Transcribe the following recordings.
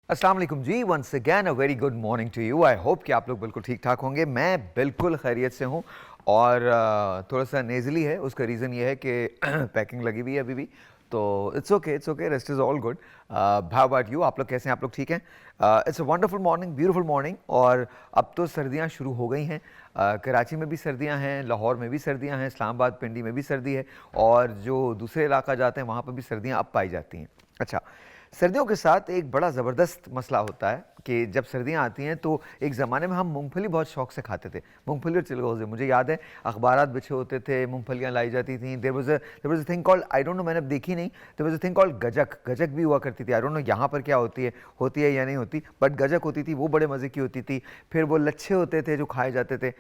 अस्सलाम वालेकुम जी, once again a very good morning to you. I hope कि आप लोग बिल्कुल ठीक ठाक होंगे। मैं बिल्कुल खैरियत से हूँ और थोड़ा सा नेज़ली है। उसका रीज़न ये है कि पैकिंग लगी हुई है अभी भी, तो it's okay, rest is all good. How about you? आप लोग कैसे हैं? आप लोग ठीक हैं? It's a wonderful morning, beautiful morning. और अब तो सर्दियाँ शुरू हो गई हैं। कराची में भी सर्दियाँ हैं, लाहौर में भी सर्दियाँ हैं, इस्लामाबाद पिंडी में भी सर्दी है, और जो दूसरे इलाका जाते हैं वहाँ पर भी सर्दियाँ अब पाई जाती हैं। अच्छा, सर्दियों के साथ एक बड़ा ज़बरदस्त मसला होता है कि जब सर्दियाँ आती हैं तो एक ज़माने में हम मूंगफली बहुत शौक से खाते थे। मूंगफली और चिलगोज़े, मुझे याद है अखबारात बिछे होते थे, मूंगफलियाँ लाई जाती थी। There was a thing called, I don't know, मैंने अब देखी नहीं। There was a thing called gajak. गजक भी हुआ करती थी। आई डोंट नो यहाँ पर क्या होती है या नहीं होती, बट गजक होती थी, वो बड़े मज़े की होती थी। फिर वो लच्छे होते थे जो खाए जाते थे।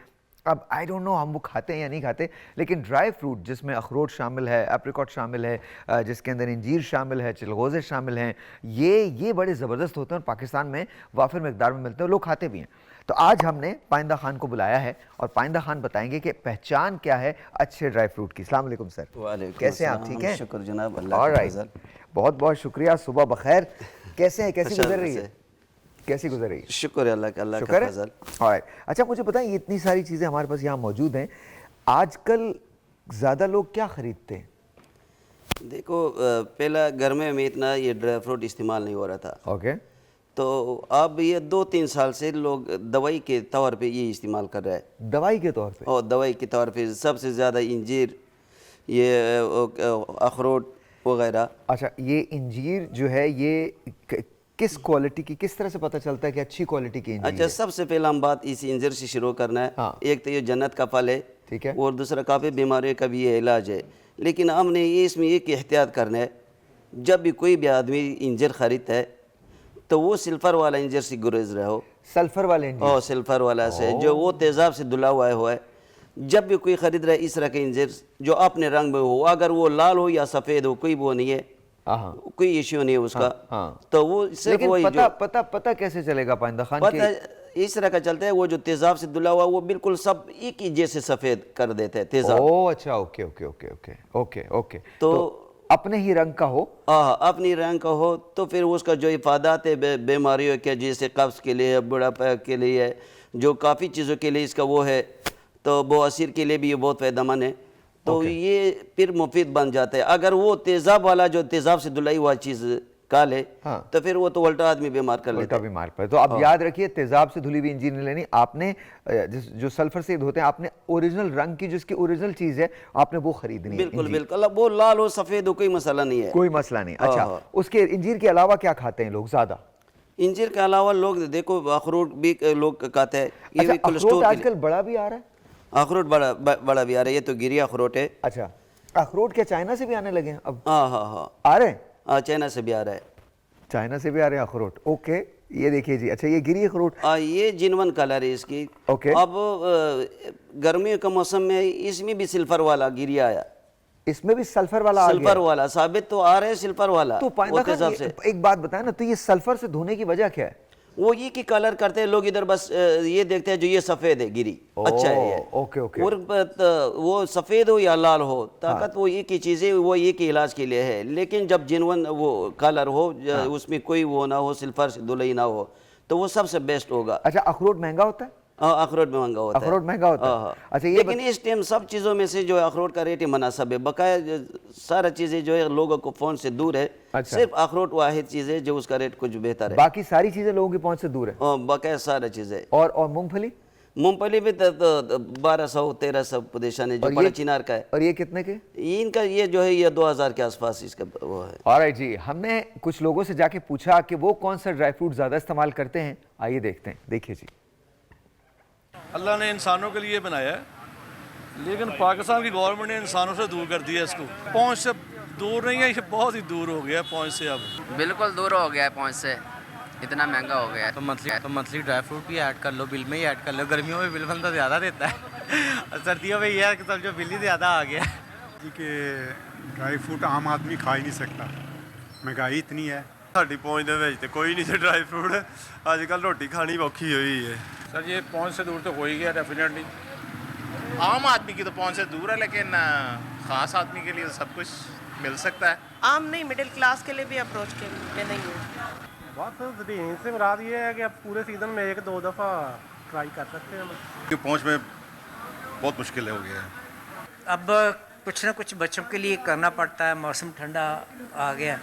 अब आई डोंट नो हम वो खाते हैं या नहीं खाते, लेकिन ड्राई फ्रूट जिसमें अखरोट शामिल है, एप्रिकॉट शामिल है, जिसके अंदर इंजीर शामिल है, चिलगोज़े शामिल हैं, ये बड़े ज़बरदस्त होते हैं और पाकिस्तान में वाफिर मकदार में मिलते हैं, लोग खाते भी हैं। तो आज हमने पाइंदा खान को बुलाया है और पाइंदा खान बताएंगे कि पहचान क्या है अच्छे ड्राई फ्रूट की। अस्सलाम वालेकुम सर। वालेकुम कैसे हैं आप? ठीक अस्सलाम, हैं? शुक्र जनाब, अल्लाह का ऑलराइट, फजल। बहुत बहुत शुक्रिया। सुबह बखैर। कैसे हैं? कैसी अच्छा गुजर रही है? से कैसी गुजर रही है? शुक्र है अल्लाह का शुक्र है। फजल। ऑलराइट, अच्छा मुझे बताएं, ये इतनी सारी चीज़ें हमारे पास यहाँ मौजूद हैं, आजकल ज़्यादा लोग क्या ख़रीदते हैं? देखो, पहला गर्मियों में इतना ये ड्राई फ्रूट इस्तेमाल नहीं हो रहा था, ओके। तो अब ये 2-3 साल से लोग दवाई के तौर पे ये इस्तेमाल कर रहे हैं। दवाई के तौर पे? और दवाई के तौर पे सबसे ज़्यादा इंजीर, ये अखरोट वगैरह। अच्छा, ये इंजीर जो है ये किस क्वालिटी की, किस तरह से पता चलता है कि अच्छी क्वालिटी की इंजीर अच्छा, है? सबसे पहला हम बात इस इंजीर से शुरू करना है। हाँ। एक तो ये जन्नत का फल है, ठीक है। और दूसरा काफ़ी बीमारियों का भी ये इलाज है। लेकिन हमने ये इसमें एक एहतियात करना है, जब भी कोई भी आदमी इंजीर ख़रीदता है तो वो सिल्फर वाला इंजीर से गुरेज रहे हो। सल्फर वाले इंजीर? और सिल्फर वाला से, जो वो तेज़ाब से धुला हुआ है। जब भी कोई ख़रीद रहा है इस तरह के इंजीर जो अपने रंग में हो, अगर वो लाल हो या सफ़ेद हो, कोई वो नहीं है, हाँ, कोई इश्यू नहीं है उसका। हाँ। तो वो सिर्फ लेकिन वही पता जो पता पता कैसे चलेगा पाइंदा खान पता की? इस तरह का चलता है, वो जो तेज़ाब से धुला हुआ वो बिल्कुल सब एक ही जैसे सफ़ेद कर देते हैं तेज़ाब। ओह अच्छा, okay okay okay okay okay okay. तो अपने ही रंग का हो? हाँ, अपनी रंग का हो, तो फिर उसका जो इफ़ादात है बीमारियों के, जैसे कब्ज़ के लिए, बुढ़ापा के लिए, जो काफ़ी चीज़ों के लिए इसका वो है, तो बवासीर के लिए भी ये बहुत फ़ायदेमंद है। तो ये फिर मुफीद बन जाता है। अगर वो तेज़ाब वाला जो तेज़ाब से धुलाई हुआ चीज़ खा ले, हाँ। तो फिर वो तो उल्टा आदमी बीमार कर लेता उल्टा है। बीमार पड़े। तो अब याद रखिए, तेजाब से धुली हुई इंजीर नहीं लेनी आपने। जो सल्फर से धोते हैं आपने, ओरिजिनल रंग की, जिसकी ओरिजिनल चीज है, आपने वो खरीदनी है। बिल्कुल इंजीर बिल्कुल, अब वो लाल हो सफ़ेद हो कोई मसला नहीं है। कोई मसला नहीं। अच्छा, उसके इंजीर के अलावा क्या खाते हैं लोग ज्यादा? इंजीर के अलावा लोग देखो अखरोट भी लोग खाते हैं। ये अच्छा, भी अखरोट कोलेस्ट्रॉल के लिए आजकल बड़ा भी आ रहा है? अखरोट बड़ा भी आ रहा है। ये तो गिरी अखरोट है। अच्छा, अखरोट क्या चाइना से भी आने लगे हैं अब? हाँ हाँ हाँ आ रहे हैं? हाँ, चाइना से भी आ रहा है। चाइना से भी आ रहे हैं अखरोट? ओके, ये देखिए जी। अच्छा, ये गिरी अखरोट? ये जिनवन कलर है इसकी। ओके। अब गर्मियों का मौसम में इसमें भी सिल्फर वाला गिरी आया। इसमें भी सल्फर वाला आ गया? सिल्फर वाला साबित तो आ रहे हैं, सिल्फर वाला। तो पाइंदा खान, एक बात बताए ना, तो ये सल्फर से धोने की वजह क्या है? वो ये की कलर करते हैं लोग, इधर बस ये देखते हैं जो ये सफ़ेद है गिरी, अच्छा है ये। Okay okay. और वो सफ़ेद हो या लाल हो, ताकत वो एक ही चीज़ है, वो एक ही इलाज के लिए है। लेकिन जब जिनवन वो कलर हो, उसमें कोई वो ना हो, सिल्फर से धुलाई ना हो, तो वो सबसे बेस्ट होगा। अच्छा, अखरोट महंगा होता है? अखरोट में महंगा होता है। अखरोट महंगा होता है। अच्छा, ये लेकिन इस टाइम सब चीज़ों में से जो है अखरोट का रेट ही मुनासिब है। बकाया सारा चीज़ें जो है लोगों को फ़ोन से दूर है। अच्छा। सिर्फ अखरोट वाहिद चीज़ है जो उसका रेट कुछ बेहतर है। बाकी सारी चीजें लोगों की पहुंच से दूर है। बकाया सारा चीज़ें। और मूंगफली? मूंगफली भी 1200-1300 पोजीशन है, जो बड़ा चिनार का है। और ये कितने के? इनका ये जो है ये 2000 के आसपास इसका वो है। ऑलराइट जी, हमने कुछ लोगों से जाके पूछा कि वो कौन सा ड्राई फ्रूट ज्यादा इस्तेमाल करते हैं। आइए देखते हैं, देखिए जी। अल्लाह ने इंसानों के लिए बनाया है, लेकिन पाकिस्तान की गवर्नमेंट ने इंसानों से दूर कर दिया इसको। पहुंच से दूर नहीं है, ये बहुत ही दूर हो गया है पहुंच से। अब बिल्कुल दूर हो गया है पहुंच से, इतना महंगा हो गया है। तो मंथली ड्राई फ्रूट भी ऐड कर लो, बिल में ही ऐड कर लो। गर्मियों में बिल बंदा ज़्यादा देता है और सर्दियों में ये है कि समझो बिल ही ज़्यादा आ गया जी कि ड्राई फ्रूट आम आदमी खा ही नहीं सकता, महंगाई इतनी है। ਸਾਡੀ ਪਹੁੰਚ ਦੇ ਵਿੱਚ ਤੇ ਕੋਈ ਨਹੀਂ ਸੀ ਡਰਾਈ ਫਰੂਟ। ਅੱਜ ਕੱਲ ਰੋਟੀ ਖਾਣੀ ਔਖੀ ਹੋਈ ਹੈ। सर ये पहुंच से दूर तो हो ही गया डेफिनेटली। आम आदमी की तो पहुंच से दूर है, लेकिन ख़ास आदमी के लिए सब कुछ मिल सकता है। आम नहीं, मिडिल क्लास के लिए भी अप्रोच के नहीं है। बस रूटीन से मुराद ये है कि आप पूरे सीज़न में 1-2 दफ़ा ट्राई कर सकते हैं। ये पहुंच में बहुत मुश्किल हो गया है। अब कुछ ना कुछ बच्चों के लिए करना पड़ता है, मौसम ठंडा आ गया,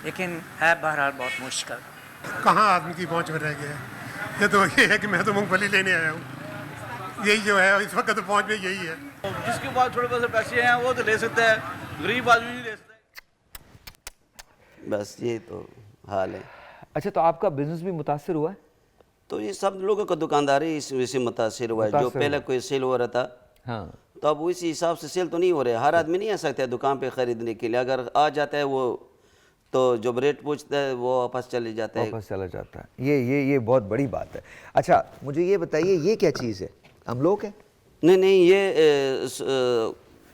लेकिन है बहरहाल बहुत मुश्किल। कहाँ आदमी की पहुँच में रह गया है। ये तो ये है कि मैं तो मूंगफली लेने आया हूँ, यही जो है इस वक्त तो पहुँच में यही है। जिसके पास थोड़े बहुत पैसे हैं वो तो ले सकता है, गरीब आदमी नहीं ले सकता। बस ये तो हाल है। अच्छा, तो आपका बिजनेस भी मुतासर हुआ है? तो ये सब लोगों का दुकानदारी इस वजह से मुतासर हुआ है। जो पहले कोई सेल हो रहा था, हाँ, तो अब उसी हिसाब से सेल तो नहीं हो रहा है। हर आदमी नहीं आ सकता है दुकान पे ख़रीदने के लिए। अगर आ जाता है वो, तो जब रेट पूछता है वो वापस चले जाता है। वापस चला जाता है। ये बहुत बड़ी बात है। अच्छा, मुझे ये बताइए, ये क्या चीज़ है? अमलोक है? नहीं, ये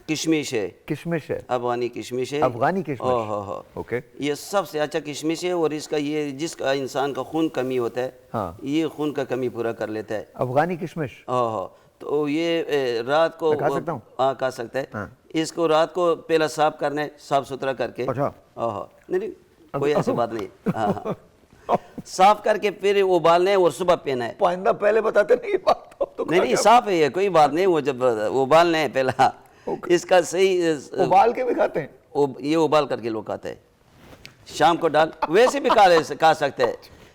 किशमिश है। किशमिश है? अफगानी किशमिश है। अफगानी किशमिश? हाँ। ओके। ये सबसे अच्छा किशमिश है, और इसका ये जिसका इंसान का खून कमी होता है, हाँ, ये खून का कमी पूरा कर लेता है। अफगानी किशमिश? हाँ। तो ये रात को खा सकता हूँ? हाँ, खा सकता है। हाँ। इसको रात को पहला साफ करना है, साफ सुथरा करके। अच्छा। हाँ, नहीं कोई ऐसी बात नहीं। हाँ, साफ करके फिर उबालना है और सुबह पीना है। पाइंदा पहले बताते नहीं बात तो नहीं, साफ है ये, कोई बात नहीं। वो जब उबालना है पहला, इसका सही उबाल के भी खाते हैं? ये उबाल करके लोग खाते हैं, शाम को डाल, वैसे भी खा सकते हैं,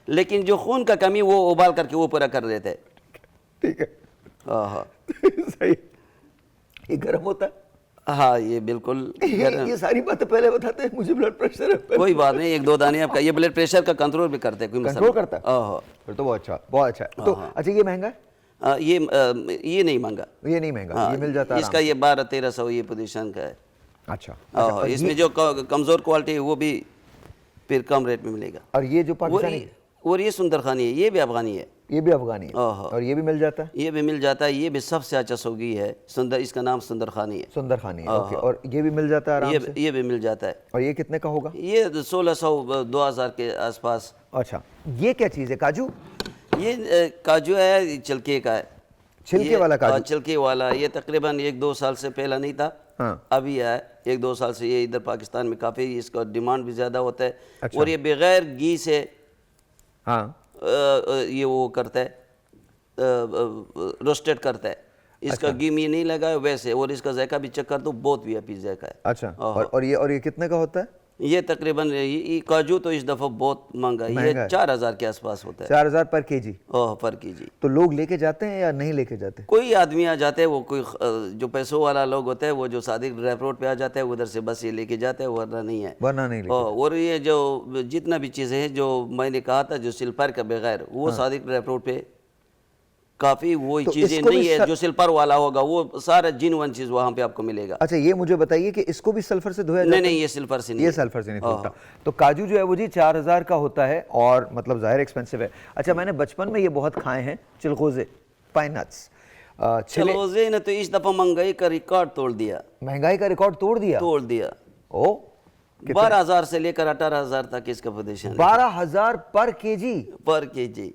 लेकिन जो खून का कमी वो उबाल करके वो पूरा कर देते हैं। ठीक है। हाँ सही। ये गर्म होता है? हाँ, ये बिल्कुल ये सारी बातें पहले बताते हैं। मुझे ब्लड प्रेशर है। कोई बात नहीं, 1-2 दाने आपका ये ब्लड प्रेशर का कंट्रोल भी करते हैं। कोई कंट्रोल करता है? हाँ, फिर तो बहुत अच्छा, बहुत अच्छा। तो अच्छा, ये महंगा है? ये नहीं महंगा। ये नहीं महंगा, ये मिल जाता है इसका ये 1200-1300 ये पोजीशन का है। अच्छा। इसमें जो कमज़ोर क्वालिटी है वो भी फिर कम रेट में मिलेगा। और ये जो पाकिस्तानी, और ये सुंदरखानी है, ये भी अफगानी है। ये भी अफगानी है? और ये भी मिल जाता है? ये भी मिल जाता है। ये भी सबसे अच्छा सौगी है, इसका नाम सुंदरखानी है। सुंदरखानी है, ओके। और ये भी मिल जाता है आराम से? ये भी मिल जाता है। और ये कितने का होगा? ये 1600-2000 के आसपास। अच्छा, ये क्या चीज़ है? काजू? ये काजू है, छिलके का है। छिलके वाला काजू? छिलके वाला। ये तकरीबन 1-2 साल से पहला नहीं था, हाँ। अभी है 1-2 साल से। ये इधर पाकिस्तान में काफ़ी इसका डिमांड भी ज़्यादा होता है। अच्छा। और ये बगैर घी से हाँ, ये वो करता है, रोस्टेड करता है। इसका घी में नहीं लगा है वैसे, और इसका जायका भी चेक कर दो, बहुत वीआईपी जायका है। अच्छा। और ये कितने का होता है? ये तकरीबन ये काजू तो इस दफ़ा बहुत महंगा है। ये 4000 के आसपास होता है। 4000 पर केजी? पर केजी। तो लोग लेके जाते हैं या नहीं लेके जाते? कोई आदमी आ जाते हैं, वो कोई जो पैसों वाला लोग होता है, वो जो सादिक ड्राई रोड पे आ जाता है, उधर से बस ये लेके जाते हैं, वरना नहीं है। वरना नहीं लेके। और ये जो जितना भी चीज़ें हैं जो मैंने कहा था, जो सिल्पर के बगैर, वो सादिक ड्राई रोड पे काफ़ी वो चीज़ें नहीं है। जो सिल्पर वाला होगा वो सारा जिनवन चीज़ वहाँ पे आपको मिलेगा। अच्छा, ये मुझे बताइए कि इसको भी सल्फर से धोया जाता है? नहीं, ये सिल्फर से नहीं। ये सल्फर से नहीं धोता। तो काजू जो है वो जी 4000 का होता है, और मतलब ज़ाहिर एक्सपेंसिव है। अच्छा, मैंने बचपन में ये बहुत खाए हैं, चिलगोज़े, पाइन नट्स। चिलगोज़े ने तो इस दफ़ा महंगाई का रिकॉर्ड तोड़ दिया। महंगाई का रिकॉर्ड तोड़ दिया? ओ, 12,000 से लेकर 18,000 तक इसका पोजीशन। 12,000 पर केजी? पर केजी।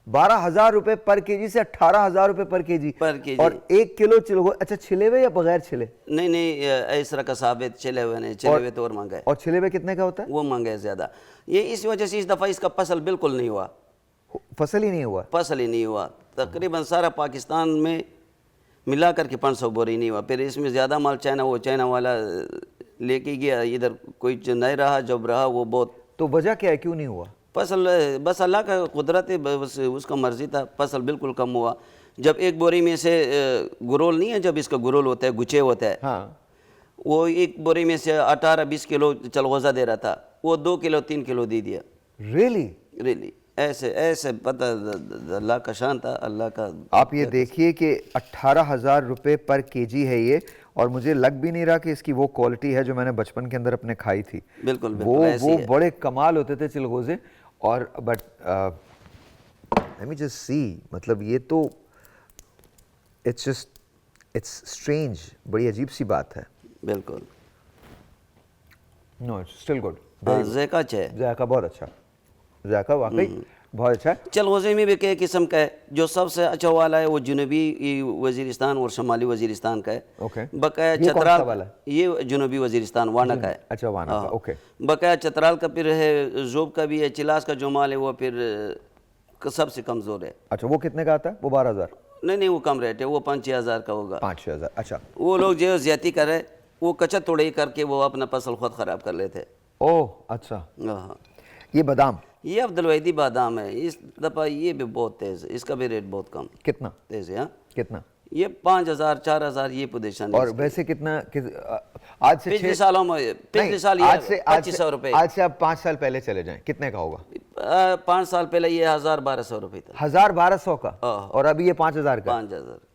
12,000 रुपए पर केजी से 18,000 रुपए पर केजी? और 1 किलो चिलगोज़े, अच्छा छिले हुए या बगैर छिले? नहीं, ऐसा का साबित छिले हुए नहीं, छिले हुए तो और महंगा है। और छिले हुए कितने का होता है? वो महंगा है ज़्यादा। ये इस वजह से इस दफ़ा इसका फसल बिल्कुल नहीं हुआ। फसल ही नहीं हुआ? फसल ही नहीं हुआ। तकरीबन सारा पाकिस्तान में मिला करके 500 बोरी नहीं हुआ। फिर इसमें ज़्यादा माल चाइना वाला लेके गया, इधर कोई नहीं रहा, जब रहा वो बहुत। तो वजह क्या है, क्यों नहीं हुआ? फसल बस अल्लाह का कुदरत है, बस उसका मर्जी था। फसल बिल्कुल कम हुआ। जब एक बोरी में से गुरोल नहीं है, जब इसका गुरोल होता है, गुच्छे होता है, हाँ, वो एक बोरी में से 18-20 किलो चलगोज़ा दे रहा था, वो 2 किलो 3 किलो दे दिया। रियली? ऐसे पता, अल्लाह का शान था, अल्लाह का। आप ये देखिए कि 18,000 रुपए पर केजी है ये, और मुझे लग भी नहीं रहा कि इसकी वो क्वालिटी है जो मैंने बचपन के अंदर अपने खाई थी। बिल्कुल वो बड़े कमाल होते थे चिलगोज़े। और but let me just see, मतलब ये तो इट्स स्ट्रेंज, बड़ी अजीब सी बात है। बिल्कुल। No, it's still good. जायका जायका बहुत अच्छा, जायका वाकई बहुत अच्छा है। चलगोज़े में भी कई किस्म का है, जो सबसे अच्छा वाला है वो जनूबी वज़ीरिस्तान और शुमाली वज़ीरिस्तान का है। ओके। बकाया ये कौन सा चतराल वाला है? ये जनूबी वज़ीरिस्तान वाना का है। अच्छा, वाना का, हाँ। ओके। बकाया चतराल का फिर है, ज़ोब का भी है, चिलास का जो माल है वो फिर सबसे कमज़ोर है। अच्छा, वो कितने का आता है? वो 12,000? नहीं वो कम रेट है, वो 5-6 हज़ार का होगा। 5-6 हज़ार, अच्छा। वो लोग जो ज्यादती कर रहे, वो कच्चा तोड़ाई करके वो अपना फसल खुद ख़राब कर लेते। ओह अच्छा। हाँ। ये बादाम ये अब्दुलवैदी बादाम है, इस दफ़ा ये भी बहुत तेज़ है, इसका भी रेट बहुत कम कितना? तेज़ है। हाँ, कितना? ये 5,000 4,000 ये पोजीशन है। और वैसे कितना आज से पिछले सालों में, पिछले साल ये 2500 रुपये, आज से आप 5 साल पहले चले जाएं, कितने का होगा? 5 साल पहले ये 1,000-1,200 रुपये था। 1,000-1,200 का, हाँ। और अभी ये 5,000 का। 5,000।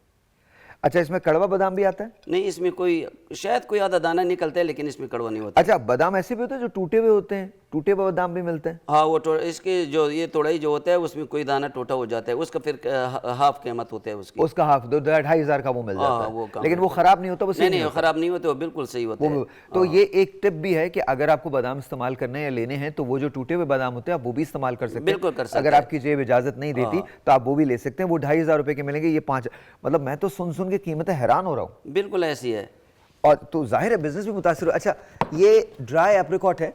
अच्छा, इसमें कड़वा बादाम भी आता है? नहीं, इसमें कोई शायद कोई आधा दाना निकलता है, लेकिन इसमें कड़वा नहीं होता। अच्छा, बादाम ऐसे भी होते हैं जो टूटे हुए होते हैं? टूटे हुए बादाम भी मिलते हैं? हाँ, वो इसके जो ये तोड़ाई जो होता है उसमें कोई दाना टूटा हो जाता है, उसका फिर हाफ कीमत होता है उसकी। उसका हाफ 2-2.5 का वो मिल जाता हाँ, है, वो कम लेकिन वो खराब नहीं होता? वो सही नहीं, होता? खराब नहीं होते, वो बिल्कुल सही होते हैं। तो ये एक टिप भी है कि अगर आपको बादाम इस्तेमाल करने हैं या लेने हैं तो वो जो टूटे हुए बादाम होते हैं आप वो भी इस्तेमाल कर सकते हैं। बिल्कुल कर सकते अगर हैं। आपकी जेब इजाजत नहीं देती तो आप वो भी ले सकते हैं। वो 2,500 रुपए के मिलेंगे, ये 5। मतलब मैं तो सुन के कीमतें हैरान हो रहा हूँ। बिल्कुल ऐसी है। और तो जाहिर है बिजनेस भी मुतासिर हो। अच्छा, ये ड्राई एप्रिकॉट है,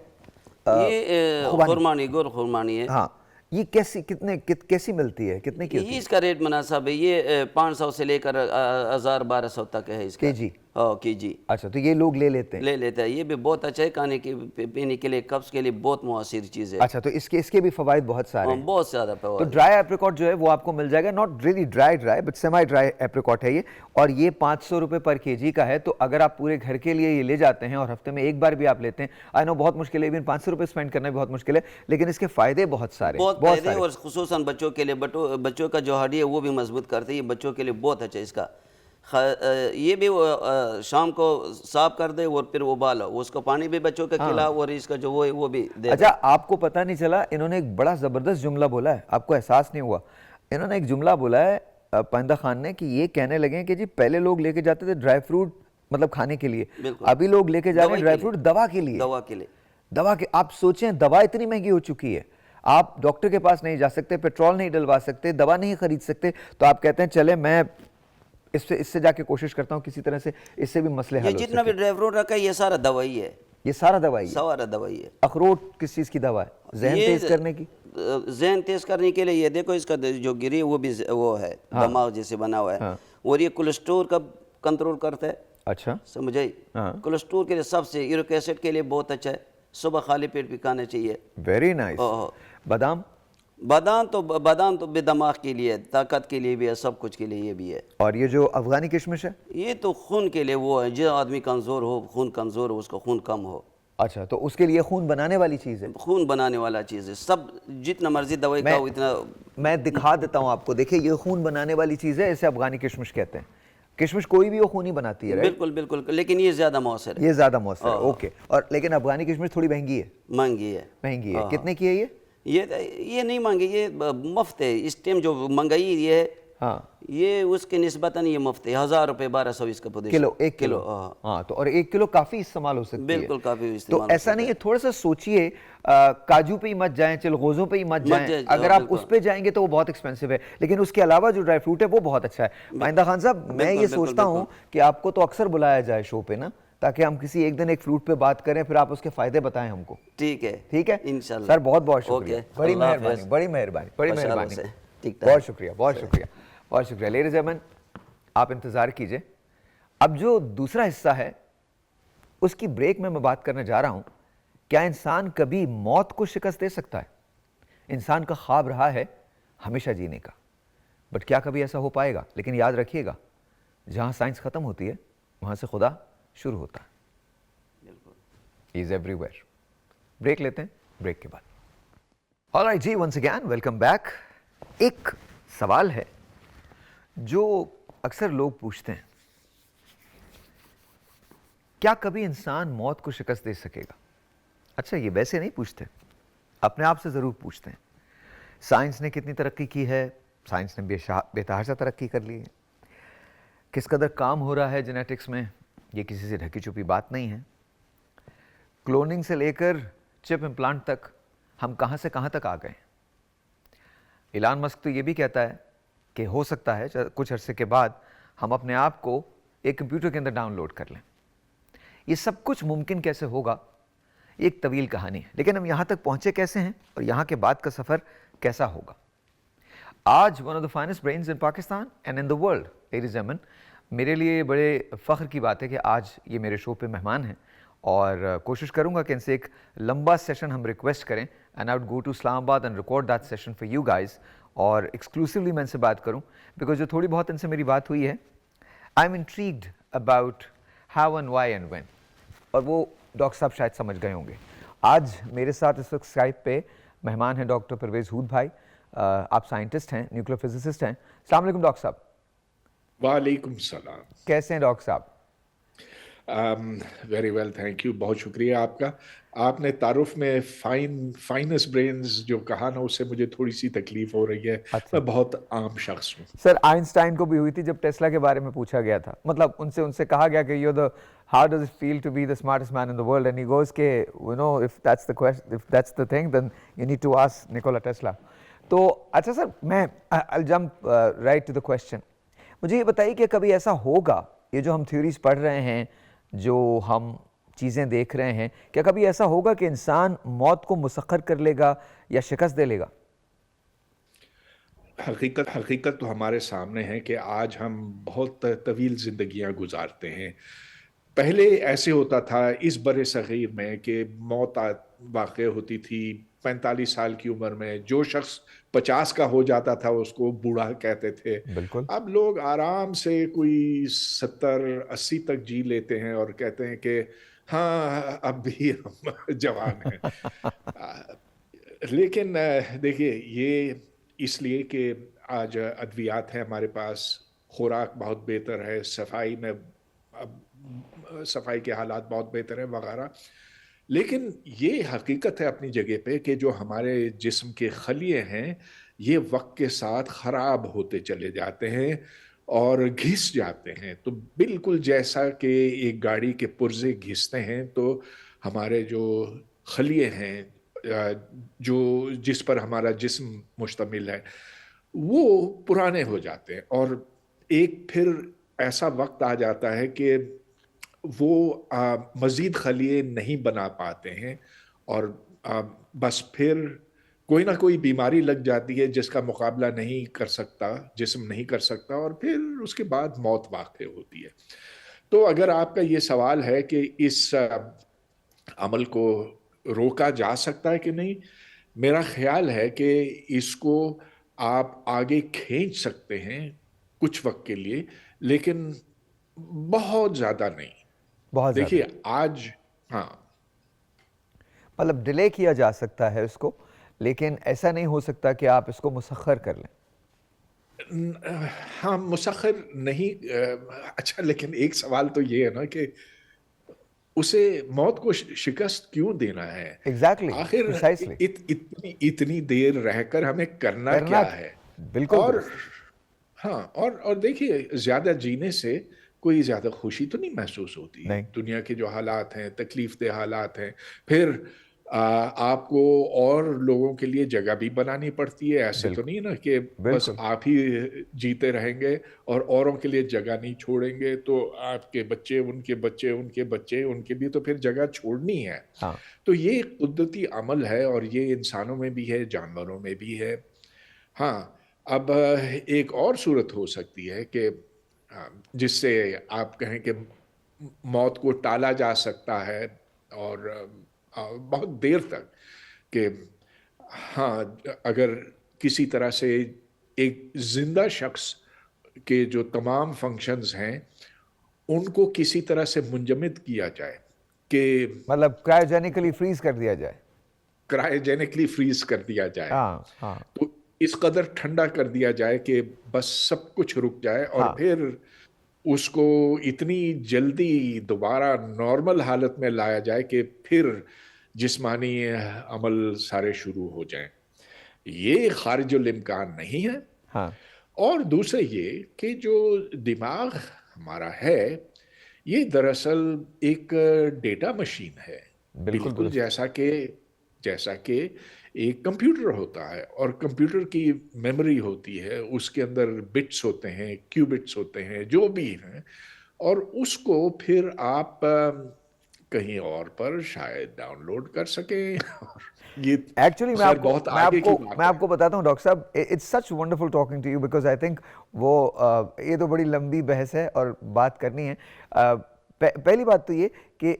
ये खुरमानी, गुर खुरमानी है। हाँ, ये कैसी मिलती है, कितने की होती है? इसका रेट मुनासिब है, ये 500 से लेकर 1,000-1,200 तक है इसका केजी। हाँ, केजी अच्छा, तो ये लोग ले लेते हैं? ले लेते हैं। ये भी बहुत अच्छा है, खाने की पीने के लिए, कप्स के लिए बहुत मुआसिर चीज़ है। अच्छा, तो इसके भी फवाइद बहुत सारे हैं। बहुत ज़्यादा तो फवाइद। ड्राई एप्रिकॉट जो है वो आपको मिल जाएगा, not really dry but semi dry apricot है ये, और ये 500 रुपये पर केजी का है। तो अगर आप पूरे घर के लिए ये ले जाते हैं और हफ्ते में एक बार भी आप लेते हैं, आई नो बहुत मुश्किल है, इवन 500 रुपये स्पेंड करना भी बहुत मुश्किल है, लेकिन इसके फायदे बहुत सारे, बहुत फायदे, और खुसूसन बच्चों के लिए, बच्चों का जो हड्डी है वो भी मजबूत करते हैं, ये बच्चों के लिए बहुत अच्छा है इसका। ये भी शाम को साफ कर दे और फिर उबालो, उसको पानी भी बच्चों का खिलाओ, और इसका जो वो भी दे। अच्छा, आपको पता नहीं चला, इन्होंने एक बड़ा जबरदस्त जुमला बोला है, आपको एहसास नहीं हुआ? इन्होंने एक जुमला बोला है पाइंदा खान ने, कि ये कहने लगे कि जी पहले लोग लेके जाते थे ड्राई फ्रूट मतलब खाने के लिए, अभी लोग लेके जा रहे हैं ड्राई फ्रूट दवा के लिए। दवा के लिए, दवा के, आप सोचें दवा इतनी महंगी हो चुकी है, आप डॉक्टर के पास नहीं जा सकते, पेट्रोल नहीं डलवा सकते, दवा नहीं खरीद सकते, तो आप कहते हैं चले मैं इससे जाके कोशिश करता हूँ किसी तरह से इससे भी मसले हल हो सके। ये जितना भी ड्राई फ्रूट रखा है ये सारा दवाई है। ये सारा दवाई है? सारा दवाई है। अखरोट किस चीज़ की दवा है? ज़हन तेज करने की? ज़हन तेज करने के लिए ये देखो, इसका जो गिरी वो भी वो है, दिमाग जैसे बना हुआ है, और ये कोलेस्ट्रॉल का कंट्रोल करता है। अच्छा, समझ आई? कोलेस्ट्रॉल के लिए सबसे, यूरिक एसिड के लिए बहुत अच्छा है, सुबह खाली पेट भी खाना चाहिए। Very nice. बादाम? बादाम तो दिमाग के लिए, ताकत के लिए भी है, सब कुछ के लिए ये भी है। और ये जो अफगानी किशमिश है? ये तो खून के लिए वो है, जो आदमी कमज़ोर हो, खून कमज़ोर हो, उसका खून कम हो। अच्छा, तो उसके लिए खून बनाने वाली चीज़ है? खून बनाने वाला चीज़ है, सब जितना मर्जी दवाई खाओ इतना। मैं दिखा देता हूँ आपको, देखिए ये खून बनाने वाली चीज़ है, इसे अफगानी किशमिश कहते हैं। किशमिश कोई भी वो खून ही बनाती है, बिल्कुल बिल्कुल, लेकिन ये ज़्यादा मौसर है। ये ज़्यादा मौसर है, ओके। और लेकिन अफगानी किशमिश थोड़ी महंगी है? महंगी है। महंगी है, कितने की है ये? ये नहीं मांगे, ये मुफ्त है इस टाइम, जो महंगाई ये है, हाँ, ये उसके निस्बतन ये मुफ्त है। 1,000 रुपये 1,200 इसका पोजीशन। Kilo, 1 kilo? हाँ, तो और 1 किलो काफ़ी इस्तेमाल हो सकती है। बिल्कुल काफ़ी इस्तेमाल। तो ऐसा नहीं है, थोड़ा सा सोचिए, काजू पे ही मत जाएं, चिलगोज़ों पे ही मत जाएं। अगर आप उस पे जाएंगे तो वो बहुत एक्सपेंसिव है, लेकिन उसके अलावा जो ड्राई फ्रूट है वो बहुत अच्छा है। पाइंदा खान साहब, मैं ये सोचता हूँ कि आपको तो अक्सर बुलाया जाए शो पे ना, ताकि हम किसी एक दिन एक फ्रूट पे बात करें, फिर आप उसके फायदे बताएं हमको। ठीक है, ठीक है इंशाल्लाह। सर, बहुत बहुत शुक्रिया, बड़ी मेहरबानी, बड़ी मेहरबानी, बड़ी मेहरबानी, बहुत शुक्रिया, बहुत शुक्रिया, बहुत शुक्रिया। लेडीज एंड जेंटलमैन, आप इंतज़ार कीजिए, अब जो दूसरा हिस्सा है उसकी ब्रेक में मैं बात करने जा रहा हूँ। क्या इंसान कभी मौत को शिकस्त दे सकता है? इंसान का ख्वाब रहा है हमेशा जीने का, बट क्या कभी ऐसा हो पाएगा? लेकिन याद रखिएगा, जहाँ साइंस ख़त्म होती है वहाँ से खुदा शुरू होता है। Is everywhere. ब्रेक लेते हैं, ब्रेक के बाद। ऑलराइट जी, वंस अगेन वेलकम बैक। एक सवाल है जो अक्सर लोग पूछते हैं, क्या कभी इंसान मौत को शिकस्त दे सकेगा? अच्छा, ये वैसे नहीं पूछते, अपने आप से ज़रूर पूछते हैं। साइंस ने कितनी तरक्की की है, साइंस ने बेतहाशा तरक्की कर ली है, किस कदर काम हो रहा है जेनेटिक्स में, ये किसी से ढकी छुपी बात नहीं है। क्लोनिंग से लेकर चिप इम्प्लांट तक हम कहाँ से कहाँ तक आ गए। ایلان مسک تو یہ بھی کہتا ہے کہ ہو سکتا ہے کچھ عرصے کے بعد ہم اپنے آپ کو ایک کمپیوٹر کے اندر ڈاؤن لوڈ کر لیں. یہ سب کچھ ممکن کیسے ہوگا؟ یہ ایک طویل کہانی ہے، لیکن ہم یہاں تک پہنچے کیسے ہیں اور یہاں کے بعد کا سفر کیسا ہوگا؟ آج one of the finest brains in Pakistan and in the world, ladies and gentlemen, میرے لیے بڑے فخر کی بات ہے کہ آج یہ میرے شو پہ مہمان ہیں، اور کوشش کروں گا کہ ان سے ایک لمبا سیشن ہم ریکویسٹ کریں، and I would go to Islamabad and record that session for you guys, اور ایکسکلوسیولی میں ان سے بات کروں، بیکاز جو تھوڑی بہت ان سے میری بات ہوئی ہے، I am intrigued about how and why and when, اور وہ ڈاکٹر صاحب شاید سمجھ گئے ہوں گے. آج میرے ساتھ اس وقت اسکائپ پہ مہمان ہیں ڈاکٹر پرویز ہود بھائی. آپ سائنٹسٹ ہیں، نیوکلیئر فزسسٹ ہیں. السلام علیکم ڈاکٹر صاحب. وعلیکم السلام. کیسے ہیں ڈاکٹر صاحب؟ Very well, thank you. بہت شکریہ آپ کا. آپ نے تعارف میں فائنسٹ برینز جو کہا نا، اس سے مجھے تھوڑی سی تکلیف ہو رہی ہے. میں بہت عام شخص ہوں. سر آئنسٹائن کو بھی ہوئی تھی جب ٹیسلا کے بارے میں پوچھا گیا تھا، مطلب ان سے کہا گیا کہ you how does it feel to be the smartest man in the world, and he goes کہ you know if that's the question, if that's the thing, then you need to ask Nikola Tesla. تو اچھا سر، میں I'll jump right to the question. مجھے یہ بتائیے کہ کبھی ایسا ہوگا، یہ جو ہم تھیوریز پڑھ رہے ہیں، جو ہم چیزیں دیکھ رہے ہیں، کیا کبھی ایسا ہوگا کہ انسان موت کو مسخر کر لے گا یا شکست دے لے گا؟ حقیقت تو ہمارے سامنے ہے کہ آج ہم بہت طویل زندگیاں گزارتے ہیں. پہلے ایسے ہوتا تھا اس بر صغیر میں کہ موت واقع ہوتی تھی 45 سال کی عمر میں. جو شخص 50 کا ہو جاتا تھا اس کو بوڑھا کہتے تھے. بالکل. اب لوگ آرام سے کوئی 70-80 تک جی لیتے ہیں اور کہتے ہیں کہ ہاں اب بھی ہم جوان ہیں. لیکن دیکھیے، یہ اس لیے کہ آج ادویات ہیں ہمارے پاس، خوراک بہت بہتر ہے، صفائی کے حالات بہت بہتر ہیں وغیرہ. لیکن یہ حقیقت ہے اپنی جگہ پہ کہ جو ہمارے جسم کے خلیے ہیں یہ وقت کے ساتھ خراب ہوتے چلے جاتے ہیں اور گھس جاتے ہیں. تو بالکل جیسا کہ ایک گاڑی کے پرزے گھستے ہیں، تو ہمارے جو خلیے ہیں جس پر ہمارا جسم مشتمل ہے وہ پرانے ہو جاتے ہیں، اور ایک پھر ایسا وقت آ جاتا ہے کہ وہ مزید خلیے نہیں بنا پاتے ہیں، اور بس پھر کوئی نہ کوئی بیماری لگ جاتی ہے جس کا مقابلہ نہیں کر سکتا جسم، نہیں کر سکتا، اور پھر اس کے بعد موت واقع ہوتی ہے. تو اگر آپ کا یہ سوال ہے کہ اس عمل کو روکا جا سکتا ہے کہ نہیں، میرا خیال ہے کہ اس کو آپ آگے کھینچ سکتے ہیں کچھ وقت کے لیے، لیکن بہت زیادہ نہیں. بہت زیادہ دیکھیے آج مطلب ڈیلے کیا جا سکتا ہے اس کو، لیکن ایسا نہیں ہو سکتا کہ آپ اس کو مسخر کر لیں. ہاں، مسخر نہیں. اچھا، لیکن ایک سوال تو یہ ہے نا کہ اسے موت کو شکست کیوں دینا ہے؟ ایگزیکٹلی، آخر اتنی دیر رہ کر ہمیں کرنا کیا ہے؟ بالکل. اور دیکھیے، زیادہ جینے سے کوئی زیادہ خوشی تو نہیں محسوس ہوتی. دنیا کے جو حالات ہیں، تکلیف دہ حالات ہیں، پھر آپ کو اور لوگوں کے لیے جگہ بھی بنانی پڑتی ہے. ایسے تو نہیں نا کہ بس آپ ہی جیتے رہیں گے اور اوروں کے لیے جگہ نہیں چھوڑیں گے، تو آپ کے بچے، ان کے بچے، ان کے بچے، ان کے لیے تو پھر جگہ چھوڑنی ہے. تو یہ قدرتی عمل ہے، اور یہ انسانوں میں بھی ہے، جانوروں میں بھی ہے. ہاں، اب ایک اور صورت ہو سکتی ہے کہ جس سے آپ کہیں کہ موت کو ٹالا جا سکتا ہے، اور بہت دیر تک، کہ ہاں اگر کسی طرح سے ایک زندہ شخص کے جو تمام فنکشنز ہیں ان کو کسی طرح سے منجمد کیا جائے، کہ مطلب کرائیوجینکلی فریز کر دیا جائے. کرائیوجینکلی فریز کر دیا جائے. تو اس قدر ٹھنڈا کر دیا جائے کہ بس سب کچھ رک جائے، اور پھر اس کو اتنی جلدی دوبارہ نارمل حالت میں لایا جائے کہ پھر جسمانی عمل سارے شروع ہو جائیں. یہ خارج الامکان نہیں ہے. اور دوسرے یہ کہ جو دماغ ہمارا ہے یہ دراصل ایک ڈیٹا مشین ہے، بالکل جیسا کہ ایک کمپیوٹر ہوتا ہے اور کمپیوٹر کی میموری ہوتی ہے, اس کے اندر بٹس ہوتے ہیں, کیوبٹس ہوتے ہیں, جو بھی ہیں, اور اس کو پھر آپ کہیں اور پر شاید ڈاؤن لوڈ کر سکیں. یہ ایکچولی خیر بہت آگے کی بات میں آپ کو بتاتا ہوں ڈاکٹر صاحب, it's such wonderful talking to you because I think وہ یہ تو بڑی لمبی بحث ہے اور بات کرنی ہے. پہلی بات تو یہ کہ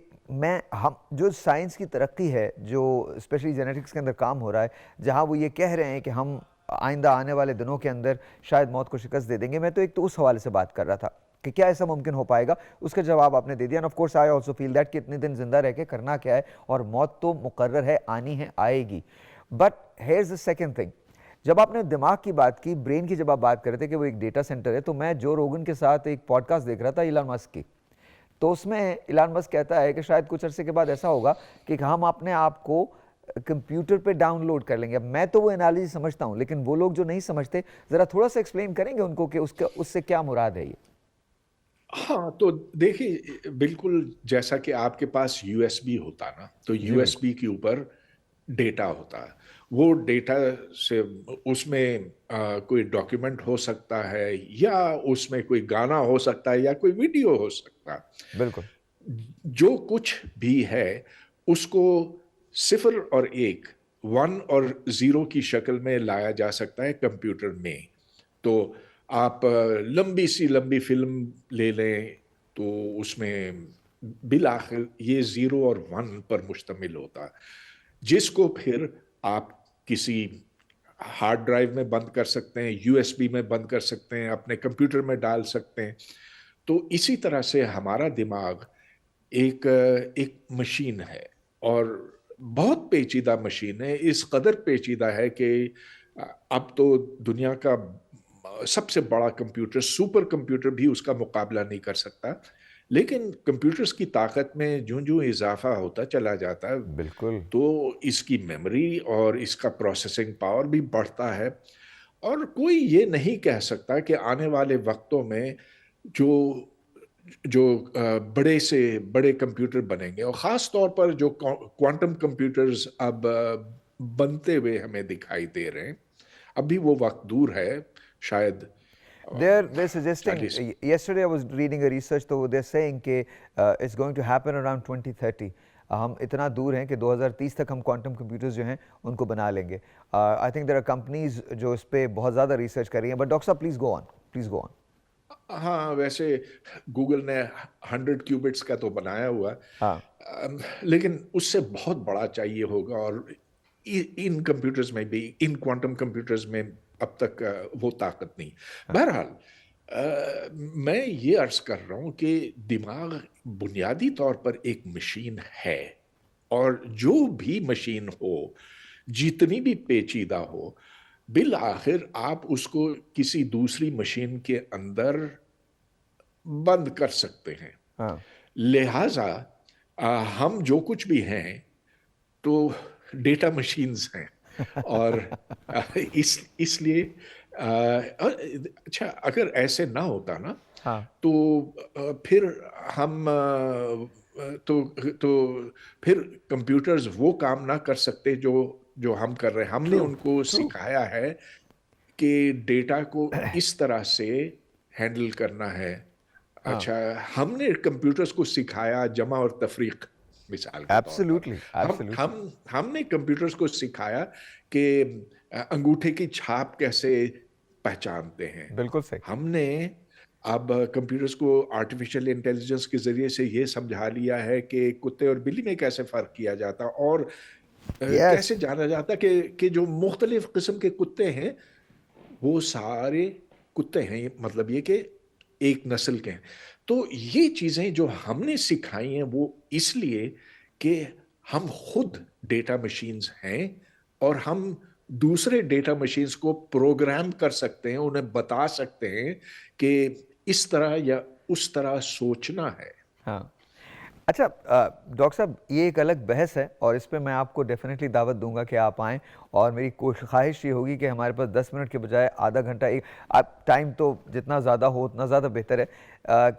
ہم جو سائنس کی ترقی ہے, جو اسپیشلی جینیٹکس کے اندر کام ہو رہا ہے, جہاں وہ یہ کہہ رہے ہیں کہ ہم آئندہ آنے والے دنوں کے اندر شاید موت کو شکست دے دیں گے, میں تو ایک تو اس حوالے سے بات کر رہا تھا کہ کیا ایسا ممکن ہو پائے گا, اس کا جواب آپ نے دے دیا. And of course I also feel that کہ اتنے دن زندہ رہ کے کرنا کیا ہے, اور موت تو مقرر ہے, آنی ہے, آئے گی. But here is the second thing, جب آپ نے دماغ کی بات کی, برین کی جب آپ بات کر رہے تھے کہ وہ ایک ڈیٹا سینٹر ہے, تو میں جو روگن کے ساتھ ایک پوڈ کاسٹ دیکھ رہا تھا ایلان مسک کی, تو اس میں ایلان مسک کہتا ہے کہ شاید کچھ عرصے کے بعد ایسا ہوگا کہ ہم اپنے آپ کو کمپیوٹر پہ ڈاؤن لوڈ کر لیں گے. اب میں تو وہ انالوجی سمجھتا ہوں, لیکن وہ لوگ جو نہیں سمجھتے, ذرا تھوڑا سا ایکسپلین کریں گے ان کو کہ اس سے کیا مراد ہے یہ؟ ہاں تو دیکھیے, بالکل جیسا کہ آپ کے پاس یو ایس بی ہوتا نا, تو یو ایس بی کے اوپر ڈیٹا ہوتا ہے. وہ ڈیٹا سے اس میں کوئی ڈاکیومنٹ ہو سکتا ہے, یا اس میں کوئی گانا ہو سکتا ہے, یا کوئی ویڈیو ہو سکتا ہے. بالکل. جو کچھ بھی ہے اس کو 0 اور 1, 1 اور 0 کی شکل میں لایا جا سکتا ہے کمپیوٹر میں. تو آپ لمبی سی لمبی فلم لے لیں تو اس میں بالآخر یہ 0 اور 1 پر مشتمل ہوتا ہے, جس کو پھر آپ کسی ہارڈ ڈرائیو میں بند کر سکتے ہیں, یو ایس بی میں بند کر سکتے ہیں, اپنے کمپیوٹر میں ڈال سکتے ہیں. تو اسی طرح سے ہمارا دماغ ایک مشین ہے, اور بہت پیچیدہ مشین ہے. اس قدر پیچیدہ ہے کہ اب تو دنیا کا سب سے بڑا کمپیوٹر, سپر کمپیوٹر بھی اس کا مقابلہ نہیں کر سکتا. لیکن کمپیوٹرز کی طاقت میں جوں اضافہ ہوتا چلا جاتا ہے, بالکل, تو اس کی میموری اور اس کا پروسیسنگ پاور بھی بڑھتا ہے. اور کوئی یہ نہیں کہہ سکتا کہ آنے والے وقتوں میں جو بڑے سے بڑے کمپیوٹر بنیں گے, اور خاص طور پر جو کوانٹم کمپیوٹرز اب بنتے ہوئے ہمیں دکھائی دے رہے ہیں, ابھی وہ وقت دور ہے. شاید they're suggesting, yesterday I was reading a research, so they're saying کہ it's going to happen around 2030. ہم اتنا دور ہیں کہ 2030 تک ہم کوانٹم کمپیوٹرز جو ہیں ان کو بنا لیں گے. I think there are companies جو اس پہ بہت زیادہ ریسرچ کر رہی ہیں. بٹ ڈاکٹر صاحب پلیز گو آن. ہاں, ویسے گوگل نے 100 کیوبٹس کا تو بنایا ہوا, لیکن اس سے بہت بڑا چاہیے ہوگا, اور ان کمپیوٹرز میں بھی, ان کوانٹم کمپیوٹرز میں اب تک وہ طاقت نہیں. بہرحال میں یہ عرض کر رہا ہوں کہ دماغ بنیادی طور پر ایک مشین ہے, اور جو بھی مشین ہو, جتنی بھی پیچیدہ ہو, بالآخر آپ اس کو کسی دوسری مشین کے اندر بند کر سکتے ہیں. لہٰذا ہم جو کچھ بھی ہیں تو ڈیٹا مشینز ہیں, اور اس لیے اچھا, اگر ایسے نہ ہوتا نا تو پھر ہم تو پھر کمپیوٹرز وہ کام نہ کر سکتے جو ہم کر رہے ہیں. ہم نے ان کو سکھایا ہے کہ ڈیٹا کو اس طرح سے ہینڈل کرنا ہے. اچھا, ہم نے کمپیوٹرز کو سکھایا جمع اور تفریق, مثال کے طور پر ہم نے کمپیوٹرز کو سکھایا کہ انگوٹھے کی چھاپ کیسے پہچانتے ہیں. بالکل صحیح. ہم نے اب کمپیوٹرز کو آرٹیفیشل انٹیلیجنس کے ذریعے سے یہ سمجھا لیا ہے کہ کتے اور بلی میں کیسے فرق کیا جاتا, اور کیسے جانا جاتا کہ جو مختلف قسم کے کتے ہیں وہ سارے کتے ہیں, مطلب یہ کہ ایک نسل کے ہیں. تو یہ چیزیں جو ہم نے سکھائی ہیں وہ اس لیے کہ ہم خود ڈیٹا مشینز ہیں, اور ہم دوسرے ڈیٹا مشینز کو پروگرام کر سکتے ہیں, انہیں بتا سکتے ہیں کہ اس طرح یا اس طرح سوچنا ہے. ہاں, اچھا ڈاکٹر صاحب, یہ ایک الگ بحث ہے, اور اس پہ میں آپ کو ڈیفینیٹلی دعوت دوں گا کہ آپ آئیں, اور میری خواہش یہ ہوگی کہ ہمارے پاس 10 منٹ کے بجائے آدھا گھنٹہ, ٹائم تو جتنا زیادہ ہو اتنا زیادہ بہتر ہے.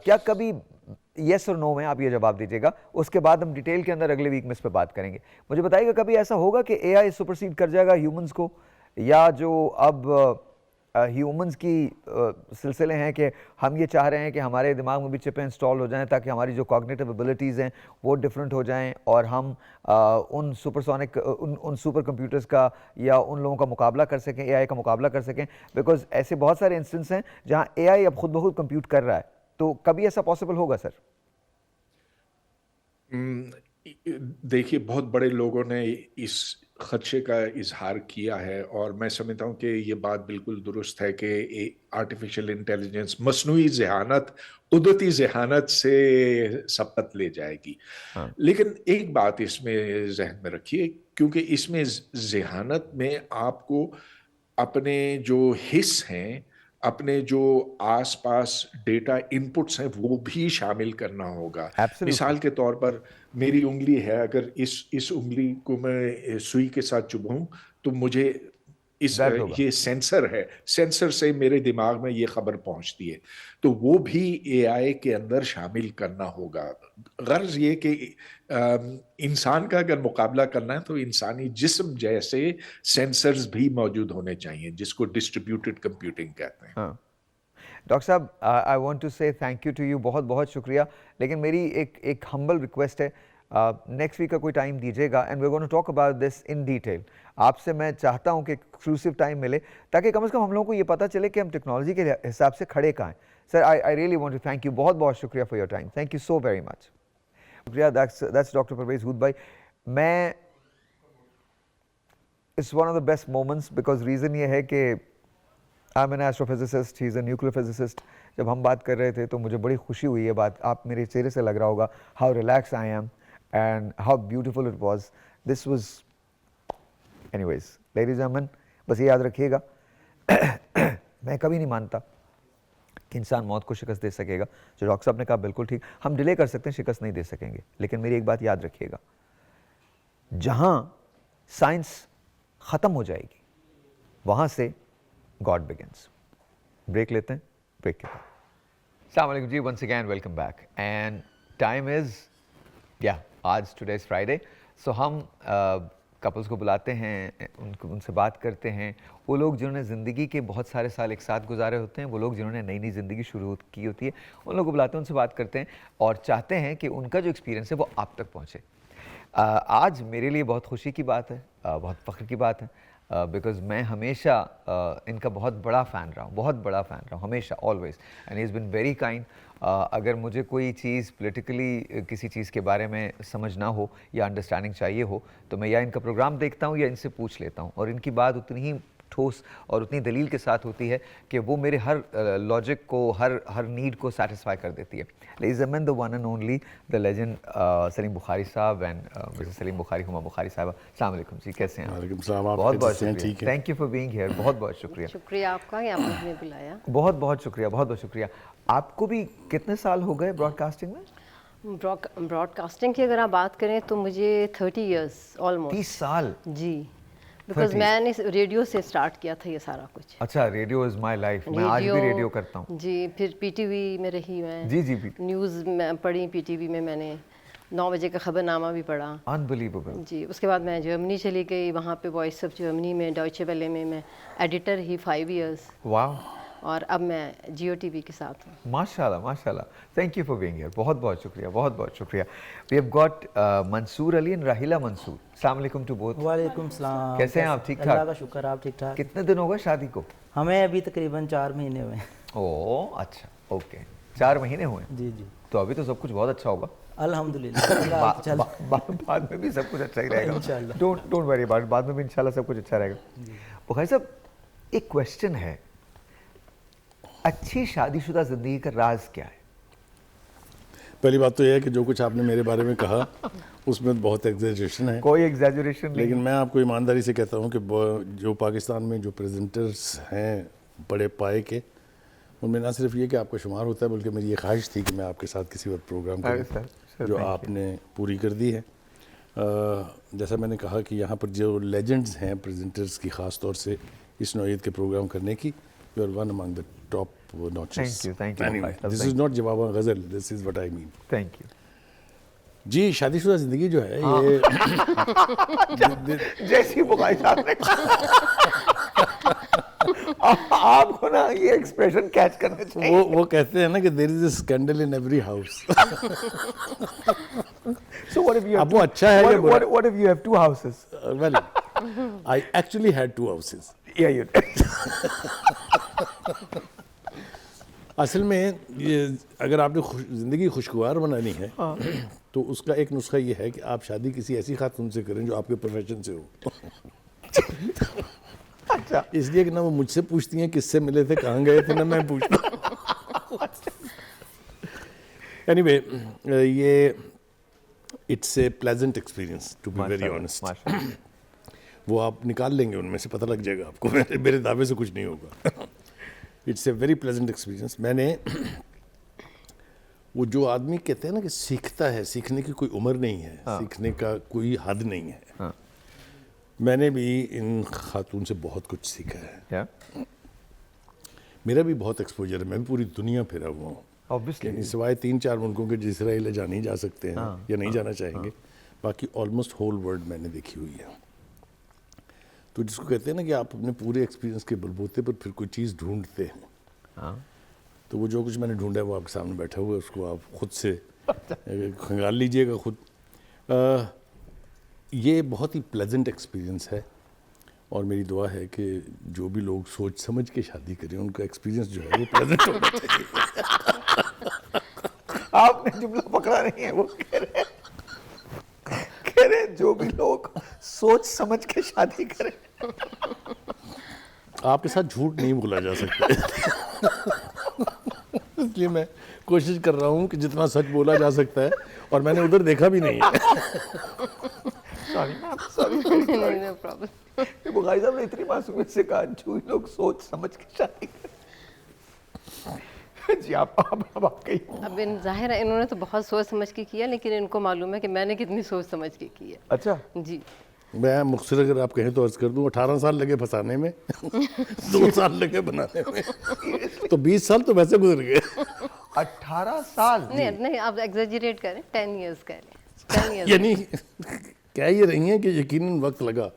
کیا کبھی یس اور نو میں آپ یہ جواب دیجیے گا, اس کے بعد ہم ڈیٹیل کے اندر اگلے ویک میں اس پہ بات کریں گے. مجھے بتائیے گا کبھی ایسا ہوگا کہ اے آئی سپرسیڈ کر جائے گا ہیومنس کو, یا جو اب ہیومنس کی سلسلے ہیں کہ ہم یہ چاہ رہے ہیں کہ ہمارے دماغ میں بھی چپیں انسٹال ہو جائیں تاکہ ہماری جو کوگنیٹو ایبلٹیز ہیں وہ ڈفرینٹ ہو جائیں, اور ہم ان سپر کمپیوٹرز کا یا ان لوگوں کا مقابلہ کر سکیں, اے آئی کا مقابلہ کر سکیں, بیکاز ایسے بہت سارے انسٹنس ہیں جہاں اے آئی اب خود بخود کمپیوٹ کر رہا ہے. تو کبھی ایسا پاسبل ہوگا سر؟ دیکھیے, بہت بڑے لوگوں نے اس خدشے کا اظہار کیا ہے, اور میں سمجھتا ہوں کہ یہ بات بالکل درست ہے کہ آرٹیفیشل انٹیلیجنس مصنوعی ذہانت قدرتی ذہانت سے سبقت لے جائے گی. لیکن ایک بات اس میں ذہن میں رکھیے, کیونکہ اس میں ذہانت میں آپ کو اپنے جو حص ہیں, اپنے جو آس پاس ڈیٹا ان پٹس ہیں, وہ بھی شامل کرنا ہوگا. مثال کے طور پر میری انگلی ہے, اگر اس انگلی کو میں سوئی کے ساتھ چبھوں تو مجھے یہ سینسر ہے, سینسر سے میرے دماغ میں یہ خبر پہنچتی ہے, تو وہ بھی اے آئی کے اندر شامل کرنا ہوگا. غرض یہ کہ انسان کا اگر مقابلہ کرنا ہے تو انسانی جسم جیسے سینسرز بھی موجود ہونے چاہیے, جس کو ڈسٹریبیوٹڈ کمپیوٹنگ کہتے ہیں. ڈاکٹر صاحب, I want to say thank you to you, بہت بہت شکریہ. لیکن میری ایک ہمبل ریکویسٹ ہے, نیکسٹ ویک کا کوئی ٹائم دیجیے گا, and we are going to talk about this in detail. آپ سے میں چاہتا ہوں کہ ایکسکلوسیو ٹائم ملے تاکہ کم از کم ہم لوگوں کو یہ پتہ چلے کہ ہم ٹیکنالوجی کے حساب سے کھڑے کہاں ہیں. Sir, I really want to thank you, بہت بہت شکریہ for your time. Thank you so very much. شکریہ. That's doctor Parvez Hoodbhoy. میں it's one of the best moments, because reason یہ ہے کہ I am an astrophysicist, he is a nuclear physicist. جب ہم بات کر رہے تھے تو مجھے بڑی خوشی ہوئی ہے بات, آپ میرے چہرے سے لگ رہا ہوگا how relax I am and how beautiful it was. This was anyways ladies and gentlemen, بس یہ یاد رکھیے گا, میں کبھی نہیں مانتا کہ انسان موت کو شکست دے سکے گا. جو ڈاکٹر صاحب نے کہا بالکل ٹھیک, ہم ڈیلے کر سکتے ہیں, شکست نہیں دے سکیں گے. لیکن میری ایک بات یاد رکھیے گا, جہاں سائنس ختم ہو جائے گی وہاں سے گاڈ بگنس. بریک لیتے ہیں, بریک کے بعد. السلام علیکم جی, once again welcome back. And time is آج ٹوڈے از فرائیڈے, سو ہم کپلس کو بلاتے ہیں, ان سے بات کرتے ہیں. وہ لوگ جنہوں نے زندگی کے بہت سارے سال ایک ساتھ گزارے ہوتے ہیں, وہ لوگ جنہوں نے نئی نئی زندگی شروع کی ہوتی ہے, ان لوگوں کو بلاتے ہیں, ان سے بات کرتے ہیں اور چاہتے ہیں کہ ان کا جو ایکسپیرینس ہے وہ آپ تک پہنچے. آج میرے لیے بہت خوشی کی بات ہے, بہت فخر کی بات ہے, بیکاز میں ہمیشہ ان کا بہت بڑا فین رہا ہوں, بہت بڑا فین رہا ہوں ہمیشہ, always. And he is been very kind. اگر مجھے کوئی چیز پولیٹیکلی کسی چیز کے بارے میں سمجھنا ہو یا انڈرسٹینڈنگ چاہیے ہو تو میں یا ان کا پروگرام دیکھتا ہوں یا ان سے پوچھ لیتا ہوں, اور ان کی بات اتنی ہی ٹھوس اور اتنی دلیل کے ساتھ ہوتی ہے کہ وہ میرے ہر لاجک کو, ہر نیڈ کو سیٹسفائی کر دیتی ہے. Ladies and gentlemen, the one and only the legend Salim Bukhari صاحب اینڈ مسز سلیم بخاری, ہما بخاری صاحبہ. السلام علیکم جی, کیسے ہیں؟ وعلیکم السلام. بہت بہت شکریہ, thank you for being here. بہت بہت شکریہ. شکریہ آپ کا کہ آپ نے ہمیں بلایا. بہت بہت شکریہ, بہت بہت شکریہ. آپ کو بھی کتنے سال ہو گئے براڈ کاسٹنگ میں؟ براڈ کاسٹنگ کی اگر آپ بات کریں تو مجھے 30 ایئرس آلموسٹ. 30 سال؟ جی, بیکاز میں نے ریڈیو سے اسٹارٹ کیا تھا یہ سارا کچھ. اچھا, ریڈیو از مائی لائف, میں آج بھی ریڈیو کرتا ہوں. جی, پھر پی ٹی وی میں رہی میں. جی جی, نیوز میں پڑھی پی ٹی وی میں نے 9 بجے کا خبر نامہ بھی پڑھا. انبلیویبل. جی, اس کے بعد میں جرمنی چلی گئی, وہاں پہ وائس آف جرمنی میں ڈوائچے ویلے میں ایڈیٹر ہی 5 ایئرس. واو. اور اب میں جیو ٹی وی کے ساتھ ہوں. ماشاء اللہ ماشاء اللہ. Thank you for being here, بہت بہت شکریہ, بہت بہت شکریہ. We have got Mansoor Ali and Raheela Mansoor. السلام علیکم ٹو بوتھ. وعلیکم السلام. کیسے ہیں آپ؟ ٹھیک ٹھاک؟ اللہ کا شکر, آپ ٹھیک ٹھاک؟ کتنے دن ہو گئے شادی کو؟ ہمیں ابھی تقریباً 4 مہینے ہوئے. اوہ اچھا, اوکے, 4 مہینے ہوئے. جی جی, تو ابھی تو سب کچھ بہت اچھا ہوگا الحمدللہ. بعد میں بھی سب کچھ اچھا ہی رہے گا انشاءاللہ. ڈونٹ وری اباؤٹ, بعد میں بھی انشاءاللہ سب کچھ اچھا رہے گا. بخاری صاحب, ایک کویسچن ہے, اچھی شادی شدہ زندگی کا راز کیا ہے؟ پہلی بات تو یہ ہے کہ جو کچھ آپ نے میرے بارے میں کہا اس میں بہت ایگزیجریشن ہے. کوئی ایگزیجریشن نہیں, لیکن میں آپ کو ایمانداری سے کہتا ہوں کہ جو پاکستان میں جو پریزنٹرز ہیں بڑے پائے کے, ان میں نہ صرف یہ کہ آپ کا شمار ہوتا ہے, بلکہ میری یہ خواہش تھی کہ میں آپ کے ساتھ کسی وقت پروگرام کروں, جو آپ نے پوری کر دی ہے. جیسا میں نے کہا کہ یہاں پر جو لیجنڈز ہیں پریزنٹرز کی, خاص طور سے اس نوعیت کے پروگرام کرنے کی, you are one among the top वो नॉचेस। Thank you, भाई साहब, दिस इज नॉट जवाब गजल, this is what I mean. Thank you जी, शादीशुदा जिंदगी जो है ये जैसी बुखारी साहब ने आपको ना ये एक्सप्रेशन कैच करना चाहिए। वो कहते हैं ना कि there is a scandal in every house. So what if you have अब वो अच्छा है या बुरा? what if you have 2 houses? Well, I actually had 2 houses. Yeah, you असल में ये अगर आपने ज़िंदगी खुशगवार बनानी है तो उसका एक नुस्खा ये है कि आप शादी किसी ऐसी खातून से करें जो आपके प्रोफेशन से हो। अच्छा, इसलिए कि ना वो मुझसे पूछती हैं किससे मिले थे, कहाँ गए थे, ना मैं पूछता। एनीवे ये it's a pleasant experience to be very honest. वो आप निकाल लेंगे, उनमें से पता लग जाएगा आपको, मेरे दावे से कुछ नहीं होगा। It's a very pleasant experience. मैंने वो जो आदमी कहते हैं ना कि सीखता है, सीखने की कोई उम्र नहीं है, सीखने का कोई हद नहीं है, मैंने भी इन खातून से बहुत कुछ सीखा है। मेरा भी बहुत एक्सपोजर है, मैं भी पूरी दुनिया फिरा हुआ हूँ। Obviously. सिवाय 3-4 मुल्कों के जिस इसराइल जा नहीं जा सकते हैं या नहीं जाना चाहेंगे, बाकी ऑलमोस्ट होल वर्ल्ड मैंने देखी हुई है। तो जिसको कहते हैं ना कि आप अपने पूरे एक्सपीरियंस के बलबूते पर फिर कोई चीज़ ढूंढते हैं, तो वो जो कुछ मैंने ढूंढा है वो आपके सामने बैठा हुआ है, उसको आप खुद से खंगाल लीजिएगा खुद। ये बहुत ही प्लेजेंट एक्सपीरियंस है और मेरी दुआ है कि जो भी लोग सोच समझ के शादी करें उनका एक्सपीरियंस जो है वो प्लेजेंट होना चाहिए। आपने जुमला पकड़ा नहीं है, वो कह रहे जो भी लोग सोच समझ के शादी करें। आपके साथ झूठ नहीं बोला जा सकता, इसलिए मैं कोशिश कर रहा हूँ कि जितना सच बोला जा सकता है, और मैंने उधर देखा भी नहीं है। Sorry no problem. बुखारी साहब ने इतनी मासूमियत से कहा जो लोग सोच समझ के शादी करें। जी आप कहिए। अब जाहिर है इन्होंने तो बहुत सोच समझ के किया, लेकिन इनको मालूम है कि मैंने कितनी सोच समझ के की है। अच्छा जी, मैं मुख्तसर अगर आप कहें तो अर्ज कर दूं, 18 साल लगे फंसाने में, 2 साल लगे बनाने में, तो 20 साल तो वैसे गुजर गए। 18 साल नहीं आप एग्जेजरेट करें, 10 इयर्स करें, 10 इयर्स। यानी कह ये रही हैं कि यकीनन वक्त लगा,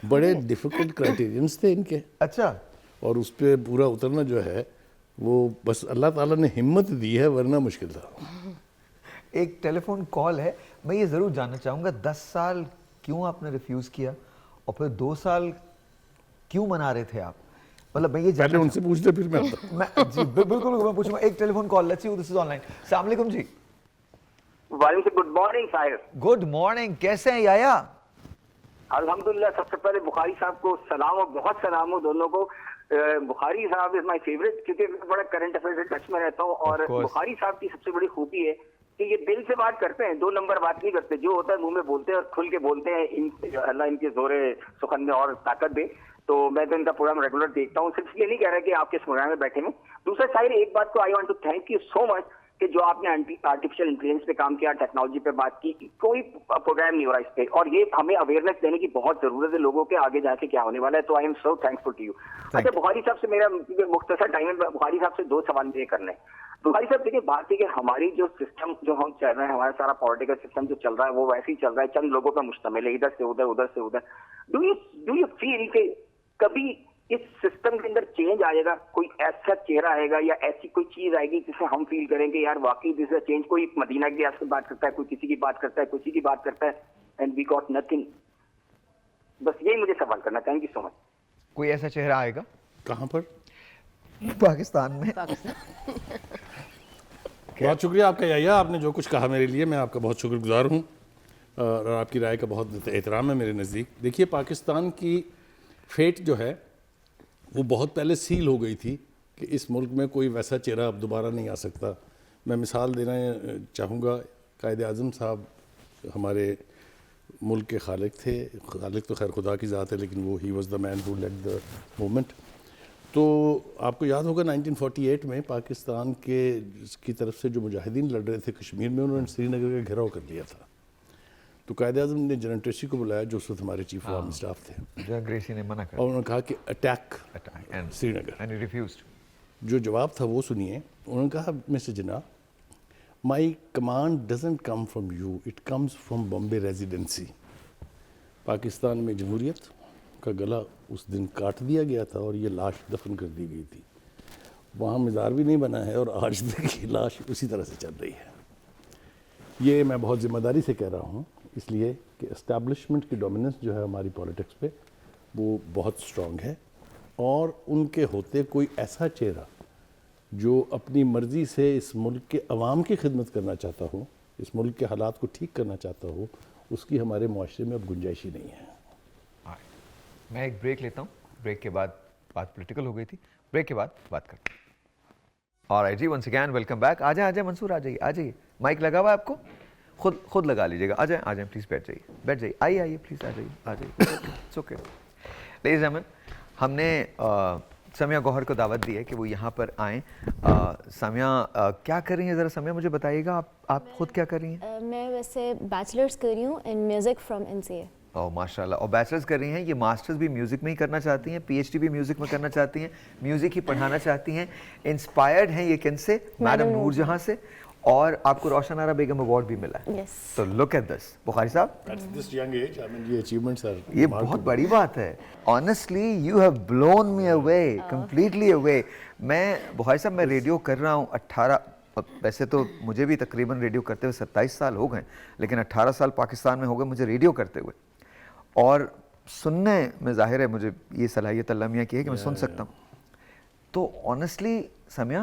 बड़े डिफिकल्ट क्राइटेरियंस थे इनके। अच्छा, और उस पर पूरा उतरना जो है वो बस अल्लाह ताला ने हिम्मत दी है, वरना मुश्किल था। एक टेलीफोन कॉल है, मैं ये ज़रूर जानना चाहूँगा 10 साल क्यों आपने रिफ्यूज़ किया और फिर 2 साल क्यों मना रहे थे आप? मतलब मैं ये पहले उनसे पूछ ले फिर मैं जी बिल्कुल मैं पूछूंगा। एक telephone call, let's see who this is online. अस्सलाम वालेकुम जी। वालेकुम, good morning Sahir. Good morning, कैसे हैं याया? अल्हम्दुलिल्लाह, सबसे पहले बुखारी साहब को सलाम और बहुत सलाम हो दोनों को। बुखारी साहब इज माय फेवरेट, क्योंकि मैं बड़ा करंट अफेयर्स से टच में रहता हूँ, और बुखारी साहब की सबसे बड़ी खूबी है कि ये दिल से बात करते हैं, 2 नंबर बात नहीं करते, जो होता है मुंह में बोलते हैं और खुल के बोलते हैं। अल्लाह इनके जोरे सुखन में और ताकत दे। तो मैं तो इनका प्रोग्राम रेगुलर देखता हूँ, सिर्फ ये नहीं कह रहा कि आपके इस प्रोग्राम में बैठे में। दूसरा शायद एक बात को I want to thank you so much कि जो आपने आर्टिफिशियल इंटेलिजेंस पे काम किया, टेक्नोलॉजी पे बात की, कोई प्रोग्राम नहीं हो रहा इस पे, और ये हमें अवेयरनेस देने की बहुत जरूरत है लोगों के आगे जाके क्या होने वाला है। तो I am so thankful to you. अच्छा, बुखारी साहब से मेरा मुख्तसर टाइम है, बुखारी साहब से 2 सवाल ये करने। बुखारी साहब देखिए, बात है कि हमारी जो सिस्टम जो हम चल रहे हैं, हमारा सारा पॉलिटिकल सिस्टम जो चल रहा है वो वैसे ही चल रहा है, चंद लोगों पर मुश्तमिल है, इधर से उधर, उधर से उधर। डू यू फील कि कभी इस सिस्टम के अंदर चेंज आएगा, कोई ऐसा चेहरा आएगा या ऐसी कोई चीज आएगी जिसे हम फील करेंगे यार वाकई दिस इज चेंज? कोई मदीना की से बात करता है, कोई किसी की बात करता है, किसी की बात करता है, एंड वी गॉट नथिंग। बस यही मुझे सवाल करना। Thank you so much. कोई ऐसा चेहरा आएगा? कहाँ पर? पाकिस्तान में। बहुत शुक्रिया आपका याया, आपने जो कुछ कहा मेरे लिए, मैं आपका बहुत शुक्रगुजार हूँ और आपकी राय का बहुत एहतराम है मेरे नज़दीक। देखिए, पाकिस्तान की फेट जो है वो बहुत पहले सील हो गई थी कि इस मुल्क में कोई वैसा चेहरा अब दोबारा नहीं आ सकता। मैं मिसाल देना चाहूँगा, कायद आज़म साहब हमारे मुल्क के खालिक थे, खालिक तो खैर खुदा की ज़ात है, लेकिन वो he was the man who led the movement. तो आपको याद होगा 1948 में पाकिस्तान की तरफ से जो मुजाहिदीन लड़ रहे थे कश्मीर में, उन्होंने श्रीनगर का घेराव कर लिया था। तो कायद आज़म ने जनरल ट्रेसी को बुलाया, जो उस वक्त हमारे चीफ ऑफ स्टाफ थे, जनरल ग्रेसी ने मना कर और उन्होंने कहा कि attack Srinagar, and he refused. جو جواب تھا وہ سنیے. انہوں نے کہا mister Jinnah, my command doesn't come from you, it comes from Bombay residency. Pakistan میں جمہوریت کا گلا اس دن کاٹ دیا گیا تھا اور یہ لاش دفن کر دی گئی تھی. وہاں مزار بھی نہیں بنا ہے اور آج تک یہ لاش اسی طرح سے چل رہی ہے. یہ میں بہت ذمہ داری سے کہہ رہا ہوں, اس لیے کہ اسٹیبلشمنٹ کی ڈومیننس جو ہے ہماری پولیٹکس پہ وہ بہت اسٹرانگ ہے, اور ان کے ہوتے کوئی ایسا چہرہ جو اپنی مرضی سے اس ملک کے عوام کی خدمت کرنا چاہتا ہو, اس ملک کے حالات کو ٹھیک کرنا چاہتا ہو, اس کی ہمارے معاشرے میں اب گنجائش ہی نہیں ہے. میں ایک بریک لیتا ہوں, بریک کے بعد بات پولیٹیکل ہو گئی تھی, بریک کے بعد بات کرتے ہیں. اور جی ونس اگین ویلکم بیک. آ جائیں منصور, آ جائیے. مائک لگا ہوا ہے آپ کو, خود لگا لیجیے گا. آ جائیں پلیز, بیٹھ جائیے. آئیے پلیز, آ جائیے. It's okay. Ladies and gentlemen, ہم نے سمیہ گوہر کو دعوت دی ہے کہ وہ یہاں پر آئیں. سمیہ کیا کر رہی ہیں, ذرا سمیہ مجھے بتائیے گا, آپ خود کیا کر رہی ہیں؟ میں ویسے بیچلرز کر رہی ہوں ان میوزک فرام NCA. ماشاء اللہ. اور بیچلرز کر رہی ہیں, یہ ماسٹرز بھی میوزک میں ہی کرنا چاہتی ہیں, PhD بھی میوزک میں کرنا چاہتی ہیں, میوزک ہی پڑھانا چاہتی ہیں. انسپائرڈ ہیں یہ کن سے؟ میڈم نور جہاں سے. اور آپ کو روشن آرا بیگم ایوارڈ بھی ملا ہے. تو لک ایٹ دس. بخاری صاحب, یہ بہت بڑی بات ہے. Honestly you have blown me away, completely away. میں بخاری صاحب میں ریڈیو کر رہا ہوں 18, ویسے تو مجھے بھی تقریباً ریڈیو کرتے ہوئے 27 سال ہو گئے, لیکن 18 سال پاکستان میں ہو گئے مجھے ریڈیو کرتے ہوئے. اور سننے میں ظاہر ہے مجھے یہ صلاحیت اللہ میاں کی ہے کہ میں سن سکتا ہوں. تو honestly Sumaiya,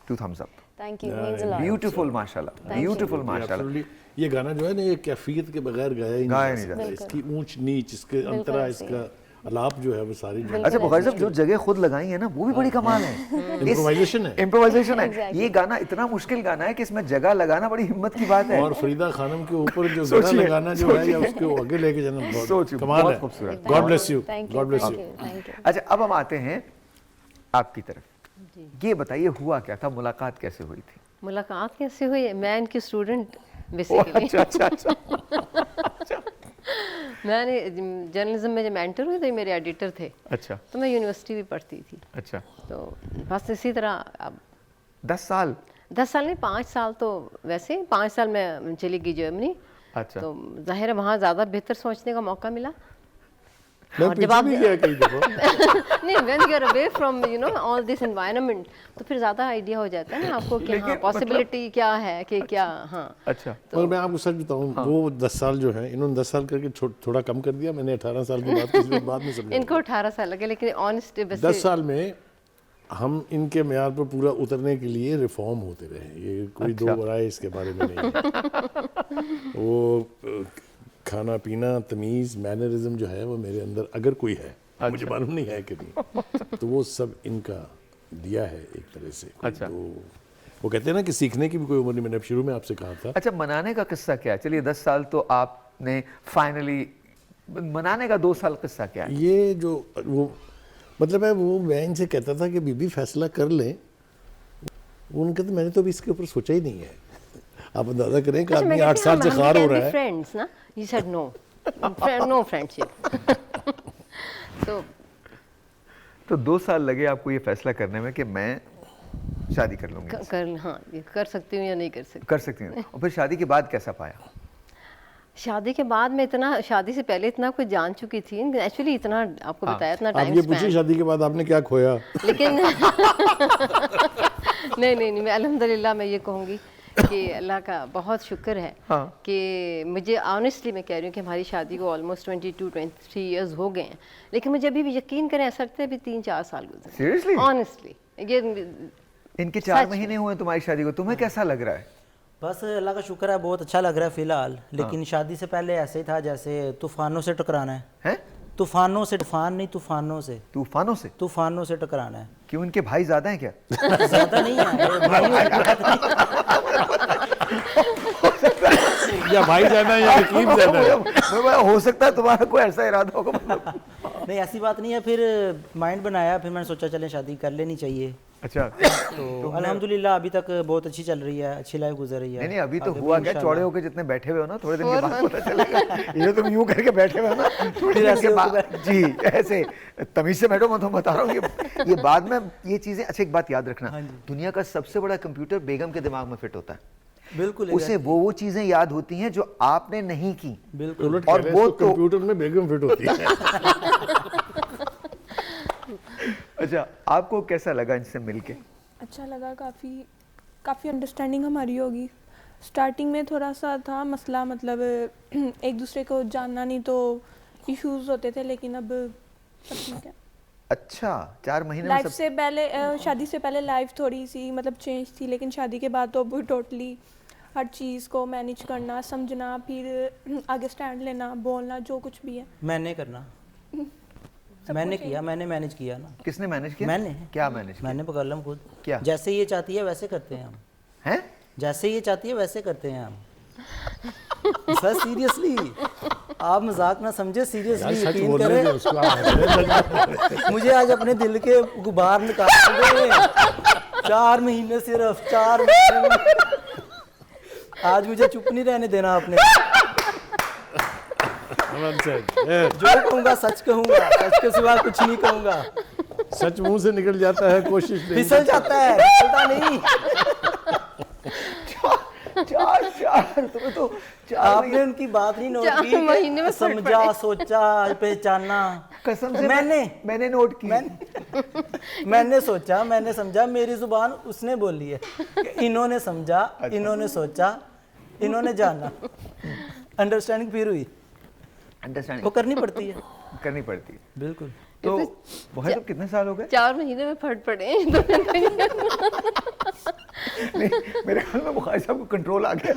2 thumbs up. Thank you. Means a lot. Beautiful ماشاءاللہ, بیوٹیفل ماشاءاللہ. یہ گانا جو ہے نا, یہ کیفیت کے بغیر گایا ہی نہیں جا سکتا. اس کی اونچ نیچ, اس کے انترا, اس کا الاپ جو ہے وہ ساری. اچھا بخاری صاحب, جو جگہ خود لگائی ہے نا وہ بھی بڑی کمال ہے. امپرووائزیشن ہے. یہ گانا اتنا مشکل گانا ہے کہ اس میں جگہ لگانا بڑی ہمت کی بات ہے. اور فریدہ خانم کے اوپر جو گانا لگانا جو ہے, یا اس کو آگے لے کے جانا بہت کمال ہے. خوبصورت. God bless you, God bless you. اچھا اب ہم آتے ہیں آپ کی طرف. یہ بتائیے ہوا کیا تھا, ملاقات کیسے ہوئی تھی؟ ملاقات کیسے ہوئی؟ میں ان کی اسٹوڈنٹ بیسیکلی. میں نے جرنلزم میں جب انٹر ہوئی تو میرے ایڈیٹر تھے. اچھا. تو میں یونیورسٹی بھی پڑھتی تھی. اچھا. تو بس اسی طرح. اب 10 سال نہیں, 5 سال تو ویسے 5 سال میں چلی گئی جرمنی. اچھا. تو ظاہر ہے وہاں زیادہ بہتر سوچنے کا موقع ملا. جب آپ نہیں, when you are away from all this environment, تو پھر زیادہ آئیڈیا ہو جاتا ہے نا آپ کو کہ ہاں پاسبلٹی کیا ہے کہ کیا. ہاں اچھا. اور میں آپ کو سچ بتاؤں, وہ 10 سال جو ہے انہوں نے 10 سال کر کے تھوڑا کم کر دیا. میں نے 18 سال کی بات کسی بعد میں سمجھا. ان کو 18 سال لگے, لیکن آنیسٹ 10 سال میں ہم ان کے معیار پر پورا اترنے کے لیے ریفارم ہوتے رہے. یہ کوئی دو برائے اس کے بارے میں نہیں ہے. وہ کھانا پینا, تمیز, مینرزم جو ہے وہ میرے اندر اگر کوئی ہے, مجھے معلوم نہیں ہے کہ نہیں, تو وہ سب ان کا دیا ہے ایک طرح سے. اچھا. وہ کہتے ہیں نا کہ سیکھنے کی بھی کوئی عمر نہیں. میں نے شروع میں آپ سے کہا تھا. اچھا, منانے کا قصہ کیا ہے؟ چلیے 10 سال تو آپ نے فائنلی, منانے کا 2 سال قصہ کیا ہے؟ یہ جو وہ مطلب ہے, وہ میں ان سے کہتا تھا کہ بی فیصلہ کر لیں. وہ ان کہتے میں نے تو ابھی اس کے اوپر سوچا ہی نہیں ہے. آپ اندازہ کریں کہ آدمی 8 سال سے خار ہو رہا ہے. You said no. No friendship. تو 2 سال لگے آپ کو یہ فیصلہ کرنے میں کہ میں شادی کر لوں گی. ہاں, کر سکتی ہوں یا نہیں کر سکتی ہوں. اور پھر شادی کے بعد کیسا پایا؟ شادی کے بعد میں اتنا, شادی سے پہلے اتنا کچھ جان چکی تھی ایکچولی. اتنا آپ کو بتایا, اتنا ٹائم. آپ یہ پوچھیں شادی کے بعد آپ نے کیا کھویا. لیکن نہیں, میں الحمدللہ میں یہ کہوں گی کہ اللہ کا بہت شکر ہے کہ مجھے آنیسٹلی میں کہہ رہی ہوں کہ ہماری شادی کو آلموسٹ 22-23 ایئرز ہو گئے ہیں, لیکن مجھے ابھی بھی یقین کریں ایسا لگتا ہے ابھی 3-4 سال گزرے. سیریسلی؟ آنیسٹلی. ان کے 4 مہینے ہوئے تمہاری شادی کو, تمہیں کیسا لگ رہا ہے؟ بس اللہ کا شکر ہے, بہت اچھا لگ رہا ہے فی الحال. لیکن شادی سے پہلے ایسے ہی تھا جیسے طوفانوں سے ٹکرانا ہے. طوفانوں سے, طوفان نہیں, طوفانوں سے. طوفانوں سے ٹکرانا ہے. کیوں, ان کے بھائی زیادہ ہیں کیا؟ زیادہ نہیں ہے یا بھائی جانا یا رقیب جانا. ہو سکتا ہے تمہارا کوئی ایسا ارادہ ہوگا. نہیں, ایسی بات نہیں ہے. پھر مائنڈ بنایا, پھر میں نے سوچا چلیں شادی کر لینی چاہیے. अच्छा तो अल्हम्दुलिल्लाह अभी तक बहुत अच्छी चल रही है, अच्छी लाइफ गुजर रही है। नहीं अभी तो हुआ क्या, चौड़े होके जितने बैठे हुए हो ना, थोड़े दिन के बाद पता चलेगा। ये तुम यूं करके बैठे हुए हो ना, थोड़े दिन के बाद जी ऐसे तमीज से बैठो, मैं तो बता रहा हूँ ये बाद में ये चीजें। अच्छा एक बात याद रखना, दुनिया का सबसे बड़ा कंप्यूटर बेगम के दिमाग में फिट होता है। बिल्कुल, उसे वो चीजें याद होती हैं जो आपने नहीं की। बिल्कुल, और वो तो कंप्यूटर में बेगम फिट होती है। अच्छा आपको कैसा लगा इनसे मिलके? अच्छा लगा, काफ़ी अंडरस्टैंडिंग हमारी होगी। स्टार्टिंग में थोड़ा सा था मसला, मतलब एक दूसरे को जानना नहीं तो इश्यूज होते थे, लेकिन अब सब ठीक है। अच्छा 4 महीने लाइफ से पहले, शादी से पहले लाइफ थोड़ी सी मतलब चेंज थी, लेकिन शादी के बाद तो अब टोटली हर चीज़ को मैनेज करना, समझना, फिर आगे स्टैंड लेना, बोलना, जो कुछ भी है मैंने करना। मैंने किया, मैंने मैनेज किया ना। किसने मैनेज किया? मैंने। क्या मैनेज किया? मैंने पकड़ खुद। क्या? जैसे ये चाहती है वैसे करते हैं हम। हैं? जैसे ये चाहती है वैसे करते हैं हम। सर सीरियसली, आप मजाक ना समझे, सीरियसली यकीन करें। मुझे आज अपने दिल के गुबार निकाल दे। 4 महीने, सिर्फ 4 महीने में। आज मुझे चुप नहीं रहने देना आपने। जो कहूँगा सच कहूँगा, सच के सिवा कुछ नहीं कहूँगा। सच मुंह से निकल जाता है, कोशिश नहीं फिसल जाता है, फिसलता नहीं। तुम्हें तो आपने उनकी बात नहीं नोट की, समझा, सोचा, पहचाना। कसम से मैंने नोट की। मैंने सोचा, मैंने समझा, मेरी जुबान उसने बोली है। इन्होंने समझा, इन्होंने सोचा, इन्होंने जाना। अंडरस्टैंडिंग फिर हुई। अंडरस्टैंडिंग वो करनी पड़ती है। करनी पड़ती है, बिल्कुल। तो बहुत तो कितने साल हो गए? 4 महीने में फट पड़े। नहीं, मेरे ख्याल में बुखारी साहब को कंट्रोल आ गया।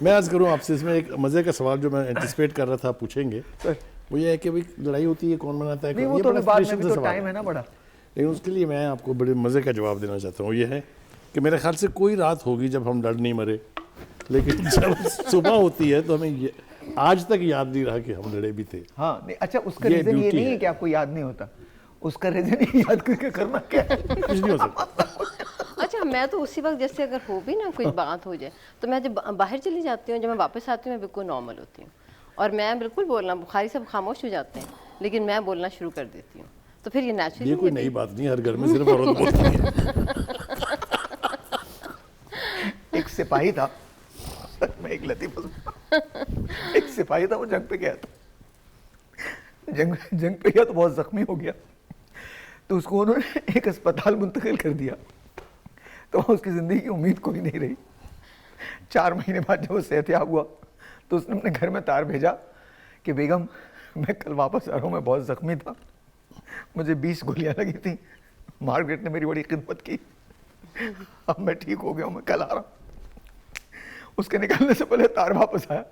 मैं आज करूँ आपसे इसमें एक मजे का सवाल जो मैं एंटिसिपेट कर रहा था, पूछेंगे वो ये है कि भाई लड़ाई होती है, कौन मनाता है? नहीं, वो तो बाद में भी तो टाइम है ना बड़ा। लेकिन उसके लिए मैं आपको बड़े मजे का जवाब देना चाहता हूँ। ये है कि मेरे ख्याल से कोई रात होगी जब हम लड़ नहीं मरे, लेकिन जब सुबह होती है तो हमें आज तक याद नहीं रहा कि हम लड़े भी थे। हाँ नहीं, अच्छा उसका रीजन ये नहीं है कि आपको याद नहीं होता, उसका रीजन याद करके करना क्या है? कुछ नहीं हो सकता। अच्छा मैं तो उसी वक्त जैसे अगर हो भी ना कोई बात हो जाए, तो मैं जब बाहर चली जाती हूँ, जब मैं वापस आती हूँ, मैं बिल्कुल नॉर्मल होती हूँ और मैं बिल्कुल बोलना, बुखारी सब खामोश हो जाते हैं लेकिन मैं बोलना शुरू कर देती हूँ। तो फिर ये नेचुरली, ये कोई नई बात नहीं, हर घर में सिर्फ औरत बोलती है। एक सिपाही था, मैं एक लतीफ़, एक सिपाही था, वो जंग पे गया था। जंग पे गया तो बहुत जख्मी हो गया, तो उसको उन्होंने एक अस्पताल मुंतकिल कर दिया, तो उसकी ज़िंदगी की उम्मीद कोई नहीं रही। 4 महीने बाद जब वो सेहतयाब हुआ तो उसने अपने घर में तार भेजा कि बेगम मैं कल वापस आ रहा हूँ, मैं बहुत ज़ख्मी था, मुझे 20 गोलियाँ लगी थी, मार्गरेट ने मेरी बड़ी खिदमत की, अब मैं ठीक हो गया हूँ, मैं कल आ रहा हूँ। उसके निकलने से पहले तार वापस आया।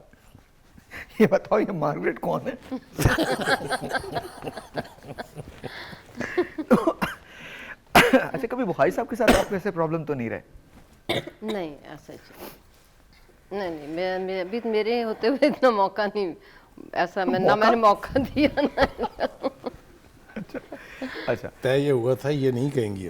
ये बताओ ये मार्गरेट कौन है? तो, अच्छा कभी बुखारी साहब के साथ आपको ऐसे प्रॉब्लम तो नहीं रहे? नहीं ऐसा नहीं, मैं अभी मेरे होते हुए इतना मौका नहीं, ऐसा मैं ना मैंने मौका दिया ना। अच्छा तय ये हुआ था, ये नहीं कहेंगी।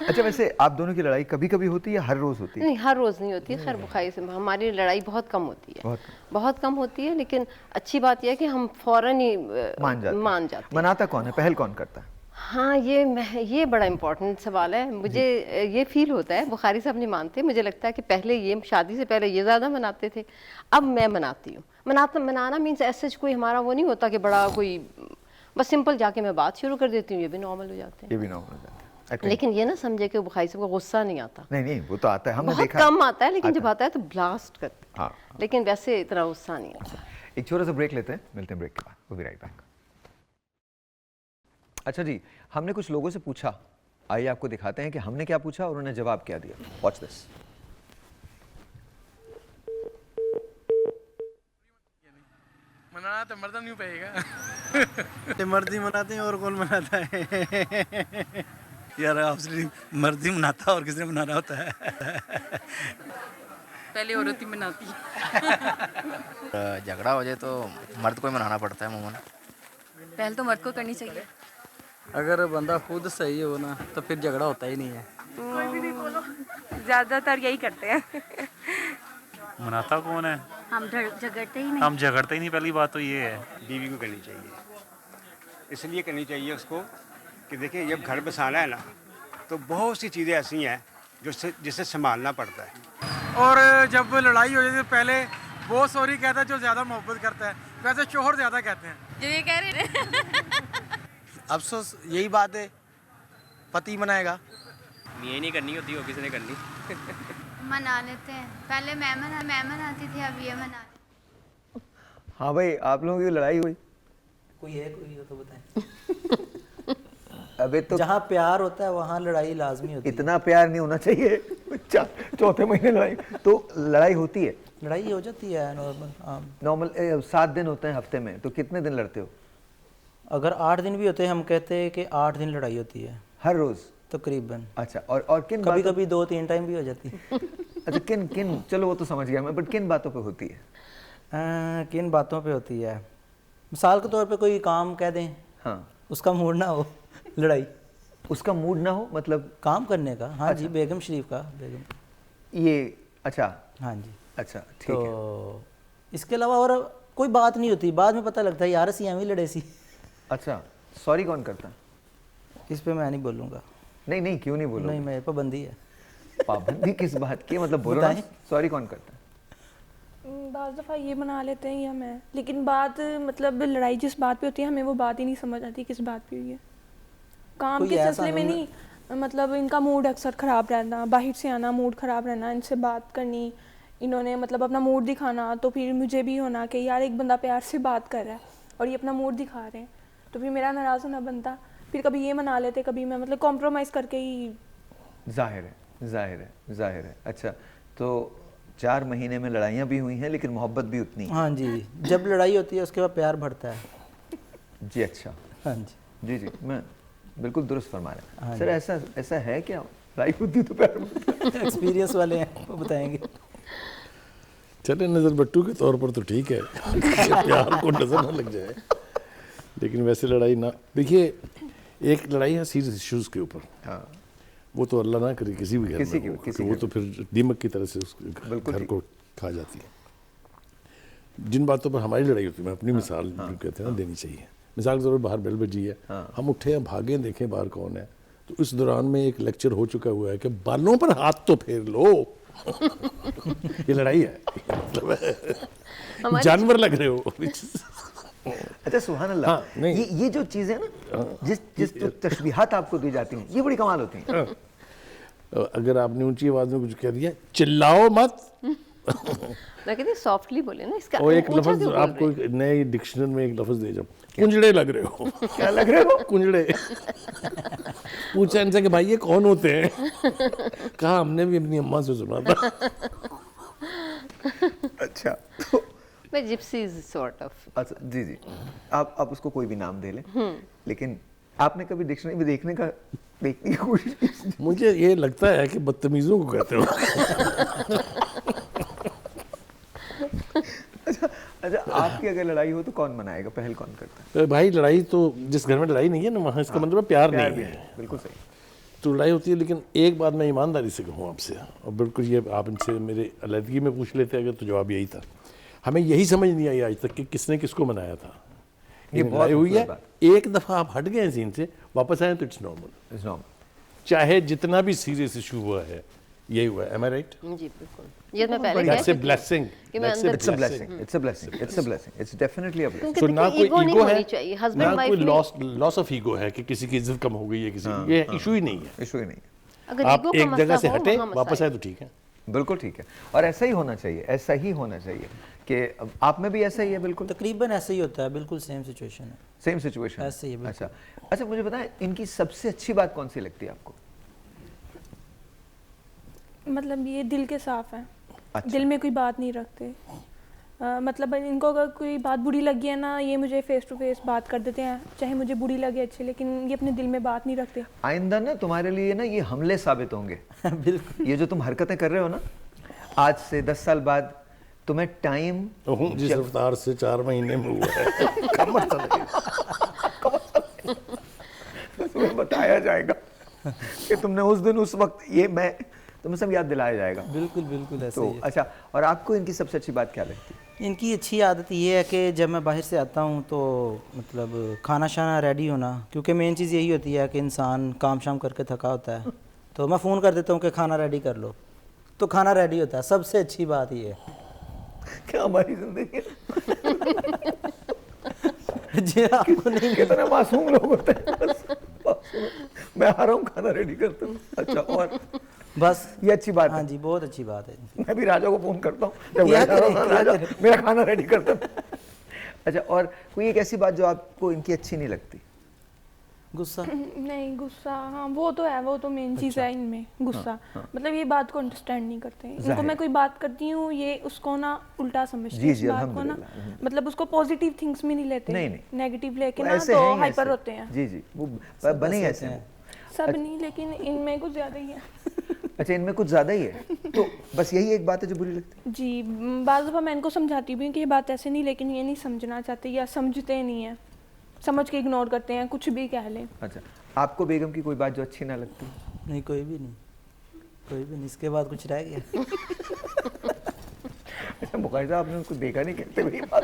अच्छा वैसे आप दोनों की लड़ाई कभी कभी होती है या हर रोज होती है? नहीं हर रोज नहीं होती है, खैर बुखारी से हमारी लड़ाई बहुत कम होती है, बहुत कम होती है, लेकिन अच्छी बात यह है कि हम फौरन ही मान जाते हैं। मनाता कौन है, पहल कौन करता है? हाँ ये बड़ा इम्पोर्टेंट सवाल है। मुझे ये फील होता है बुखारी साहब नहीं मानते, मुझे लगता है कि पहले ये शादी से पहले ये ज़्यादा मनाते थे, अब मैं मनाती हूँ। मनाना मीन्स ऐसे कोई हमारा वो नहीं होता कि बड़ा कोई, बस सिंपल जाके मैं बात शुरू कर देती हूँ, ये भी नॉर्मल हो जाते हैं, ये भी नॉर्मल हो जाते हैं। लेकिन ये ना समझे कि बुखारी साहब को गुस्सा नहीं आता। नहीं वो तो आता है, हमने बहुत देखा कम आता है, लेकिन जब आता है तो ब्लास्ट करते हैं। हाँ। लेकिन वैसे इतना गुस्सा नहीं आता। एक छोटा सा ब्रेक लेते हैं, मिलते हैं ब्रेक के बाद, वो भी राइट बैक। अच्छा जी, हमने कुछ लोगों से पूछा, आइए आपको दिखाते हैं कि हमने क्या पूछा और उन्होंने जवाब क्या दिया। Watch this. मनाना तो मर्द नहीं पाएगा। मर्द ही मनाते हैं और कौन मनाता है? यार आपसे मर्द ही मनाता और किसने मनाना होता है? पहले औरत ही मनाती है। झगड़ा हो जाए तो मर्द को ही मनाना पड़ता है अमूमन। पहले तो मर्द को करनी चाहिए। अगर बंदा खुद सही हो ना तो फिर झगड़ा होता ही नहीं है। कोई भी नहीं बोलो, ज़्यादातर यही करते हैं। मनाता कौन है? हम झगड़ते ही नहीं। हम झगड़ते ही नहीं, पहली बात तो ये है। बीवी को करनी चाहिए, इसलिए करनी चाहिए उसको कि देखिए जब घर बसाना है ना तो बहुत सी चीज़ें ऐसी हैं जिसे संभालना पड़ता है। और जब लड़ाई हो जाती है पहले वो सॉरी कहता है जो ज़्यादा मोहब्बत करता है, वैसे शोहर ज़्यादा कहते हैं। जो ये कह रहे हैं अफसोस यही बात है, पति मनाएगा। ये नहीं करनी होती, वो किसी ने करनी। मना लेते हैं, पहले मैं मनाती थी, अब ये मना। हाँ भाई, आप लोगों की लड़ाई हुई? कोई है कोई हो तो बताएं। अबे तो जहाँ प्यार होता है वहाँ लड़ाई लाजमी होती है। इतना प्यार नहीं होना चाहिए। चौथे महीने लड़ाई तो लड़ाई होती है? लड़ाई हो जाती है नॉर्मल 7 दिन होते हैं हफ्ते में, तो कितने दिन लड़ते हो? अगर 8 दिन भी होते हैं, हम कहते हैं कि 8 दिन लड़ाई होती है हर रोज तकरीबन। अच्छा, और किन कभी कभी 2-3 टाइम भी हो जाती है। अच्छा, किन चलो वो तो समझ गया मैं, बट किन बातों पे होती है? किन बातों पे होती है? मिसाल के तौर पे कोई काम कह दें, हाँ, उसका मूड ना हो, लड़ाई। उसका मूड ना हो मतलब काम करने का? हाँ अच्छा। जी, बेगम शरीफ का बेगम। ये अच्छा, हाँ जी, अच्छा ठीक तो है। इसके अलावा और कोई बात नहीं होती, बाद में पता लगता है यार सी एवं लड़े सी। अच्छा, सॉरी कौन करता? इस पे मैं नहीं बोलूँगा। नहीं क्यों नहीं बोलो? नहीं, मेरे पाबंदी है। पाबंदी किस बात की? मतलब बोलो ना, सॉरी कौन करता? बाज़ दफ़ा ये मना लेते हैं या मैं, लेकिन बात मतलब लड़ाई जिस बात पे होती है हमें वो बात ही नहीं समझ आती किस बात पे हुई है। काम के सिलसिले में नहीं, मतलब इनका मूड अक्सर ख़राब रहना, बाहर से आना, मूड ख़राब रहना, इनसे बात करनी, इन्होंने मतलब अपना मूड दिखाना, तो फिर मुझे भी होना कि यार एक बंदा प्यार से बात कर रहा है और ये अपना मूड दिखा रहे हैं, तो फिर मेरा नाराज़ होना बनता। फिर कभी ये मना लेते, कभी मैं, मतलब कॉम्प्रोमाइज़ करके ही। जाहिर है। अच्छा, तो 4 महीने में लड़ाइयाँ भी हुई हैं लेकिन मोहब्बत भी उतनी? हाँ जी, जब लड़ाई होती है उसके बाद प्यार बढ़ता है। जी अच्छा, हाँ जी, जी मैं बिल्कुल दुरुस्त फरमा रहे हैं। सर ऐसा है क्या? लड़ाई होती तो प्यार बढ़ता है? एक्सपीरियंस वाले हैं, वो बताएंगे। चले, नज़र बट्टू के तौर पर तो ठीक है, प्यार को नज़र ना लग जाए, लेकिन वैसे लड़ाई ना। देखिए, एक लड़ाई है सीरियस इश्यूज़ के ऊपर। हाँ, वो तो अल्लाह ना करे किसी भी घर में हो, किसी वो तो फिर दीमक की तरह से उस घर को खा जाती है। जिन बातों पर हमारी लड़ाई होती है, मैं अपनी मिसाल जो कहते हैं ना देनी चाहिए। मिसाल के तौर पर बाहर बेल बजी है, हम उठे हैं, भागे, देखें बाहर कौन है, तो इस दौरान में एक लेक्चर हो चुका हुआ है कि बालों पर हाथ तो फेर लो। ये लड़ाई है, मतलब जानवर लग रहे हो। अच्छा, सुभान अल्लाह। हाँ, ये जो चीज़ें ना, जिस तशबीहात आपको दी जाती हैं, ये बड़ी कमाल होती हैं। अगर आपने ऊंची आवाज में कुछ कह दिया, चिल्लाओ मत। मैं कहती सॉफ्टली बोले ना, इसका और एक लफ्ज आपको नए डिक्शनरी में एक लफ्ज दे जाओ, कुंजड़े लग रहे हो। क्या लग रहे हो? कुंजड़े। पूछा इनसे कि भाई ये कौन होते हैं? कहा हमने भी अपनी अम्मा से सुना था। अच्छा, तो मैं जिप्सीज सॉर्ट ऑफ। अच्छा, जी आप उसको कोई भी नाम दे लें, लेकिन आपने कभी डिक्शनरी में देखने की कोशिश की? मुझे ये लगता है कि बदतमीजों को कहते हो। अच्छा, आपकी अगर लड़ाई हो तो कौन मनाएगा? पहल कौन करता है? तो भाई लड़ाई तो जिस घर में लड़ाई नहीं है ना, वहाँ इसका मतलब प्यार नहीं है। बिल्कुल सही। तो लड़ाई होती है, लेकिन एक बात मैं ईमानदारी से कहूँ आपसे, और बिल्कुल ये आप इनसे मेरे अलहदगी में पूछ लेते अगर, तो जवाब यही था। हमें यही समझ नहीं आई आज तक कि किसने किसको मनाया था। ये लड़ाई हुई है, एक दफ़ा आप हट गए सीन से, वापस आए तो इट्स नॉर्मल। चाहे जितना भी सीरियस इशू हुआ है, यही हुआ है। एम आई राइट? जी बिल्कुल। ये मैं पहले That's a blessing. It's a blessing. It's a blessing. It's a blessing. It's definitely a blessing. So ना कोई ईगो है, ना वाइफ कोई लॉस ऑफ ईगो है कि किसी की इज्जत कम हो गई है किसी की, ये इशू ही नहीं है। इशू ही नहीं है। अगर आप एक जगह से हटे, वापस आए तो ठीक है। बिल्कुल ठीक है, और ऐसा ही होना चाहिए, ऐसा ही होना चाहिए कि आप में भी ऐसा ही है। बिल्कुल तकरीबन ऐसा ही होता है, बिल्कुल सेम सिचुएशन है। सेम सिचुएशन ऐसे ही। अच्छा, मुझे बताएं, इनकी सबसे अच्छी बात कौन सी लगती है आपको? मतलब ये दिल के साफ हैं। अच्छा। दिल में कोई बात नहीं रखते। मतलब इनको अगर कोई बात बुरी लगी है ना, ये मुझे फेस टू फेस बात कर देते हैं, चाहे मुझे बुरी लगे अच्छी, लेकिन ये अपने दिल में बात नहीं रखते। आइंदा ना तुम्हारे लिए ना ये हमले साबित होंगे। बिल्कुल। ये जो तुम हरकतें कर रहे हो ना, आज से 10 साल बाद तुम्हें टाइम जिस रफ्तार से 4 महीने में हुआ है, تم نے اس دن اس وقت یہ میں تمہیں سب یاد دلایا جائے گا. بالکل بالکل ایسے تو ہی ہے. اچھا, اور آپ کو ان کی سب سے اچھی بات کیا لگتی ہے؟ ان کی اچھی عادت یہ ہے کہ جب میں باہر سے آتا ہوں تو مطلب کھانا شانا ریڈی ہونا, کیونکہ مین چیز یہی ہوتی ہے کہ انسان کام شام کر کے تھکا ہوتا ہے تو میں فون کر دیتا ہوں کہ کھانا ریڈی کر لو, تو کھانا ریڈی ہوتا ہے. سب سے اچھی بات یہ ہے کیا ہماری زندگی جی آپ کو نہیں, کتنے معصوم لوگ ہوتے ہیں. میں آ رہا ہوں کھانا ریڈی کرتا ہوں. اچھا, اور بس یہ اچھی بات ہے. ہاں جی بہت اچھی بات ہے. میں بھی راجا کو فون کرتا ہوں جب راجا میرا کھانا ریڈی کرتا ہوں. اچھا, اور کوئی ایک ایسی بات جو آپ کو ان کی اچھی نہیں لگتی؟ غصہ نہیں, غصہ ہاں وہ تو ہے, وہ تو مین چیز ہے ان میں غصہ. مطلب یہ بات کو انڈرسٹینڈ نہیں کرتے ہیں. ان کو میں کوئی بات کرتی ہوں یہ اس کو نا الٹا سمجھتے ہیں, اس بات کو نا مطلب اس کو پازیٹیو تھنگس میں نہیں لیتے, نیگیٹو لے کے نا تو ہائپر ہوتے ہیں. جی جی, وہ بنے ہی ایسے ہیں. سب نہیں, لیکن ان میں کچھ زیادہ ہی ہے. اچھا, ان میں کچھ زیادہ ہی ہے, تو بس یہی ایک بات ہے جو بری لگتی ہے. جی, بعض دفعہ میں ان کو سمجھاتی بھی ہوں کہ یہ بات ایسے نہیں, لیکن یہ نہیں سمجھنا چاہتے یا سمجھتے نہیں ہیں, سمجھ کے اگنور کرتے ہیں, کچھ بھی کہہ لیں. اچھا, آپ کو بیگم کی کوئی بات جو اچھی نہ لگتی؟ نہیں, کوئی بھی نہیں, کوئی بھی نہیں. اس کے بعد کچھ رہ گیا؟ اچھا بخاری صاحب, آپ نے ان کو دیکھا نہیں کہتے ہوئی بات؟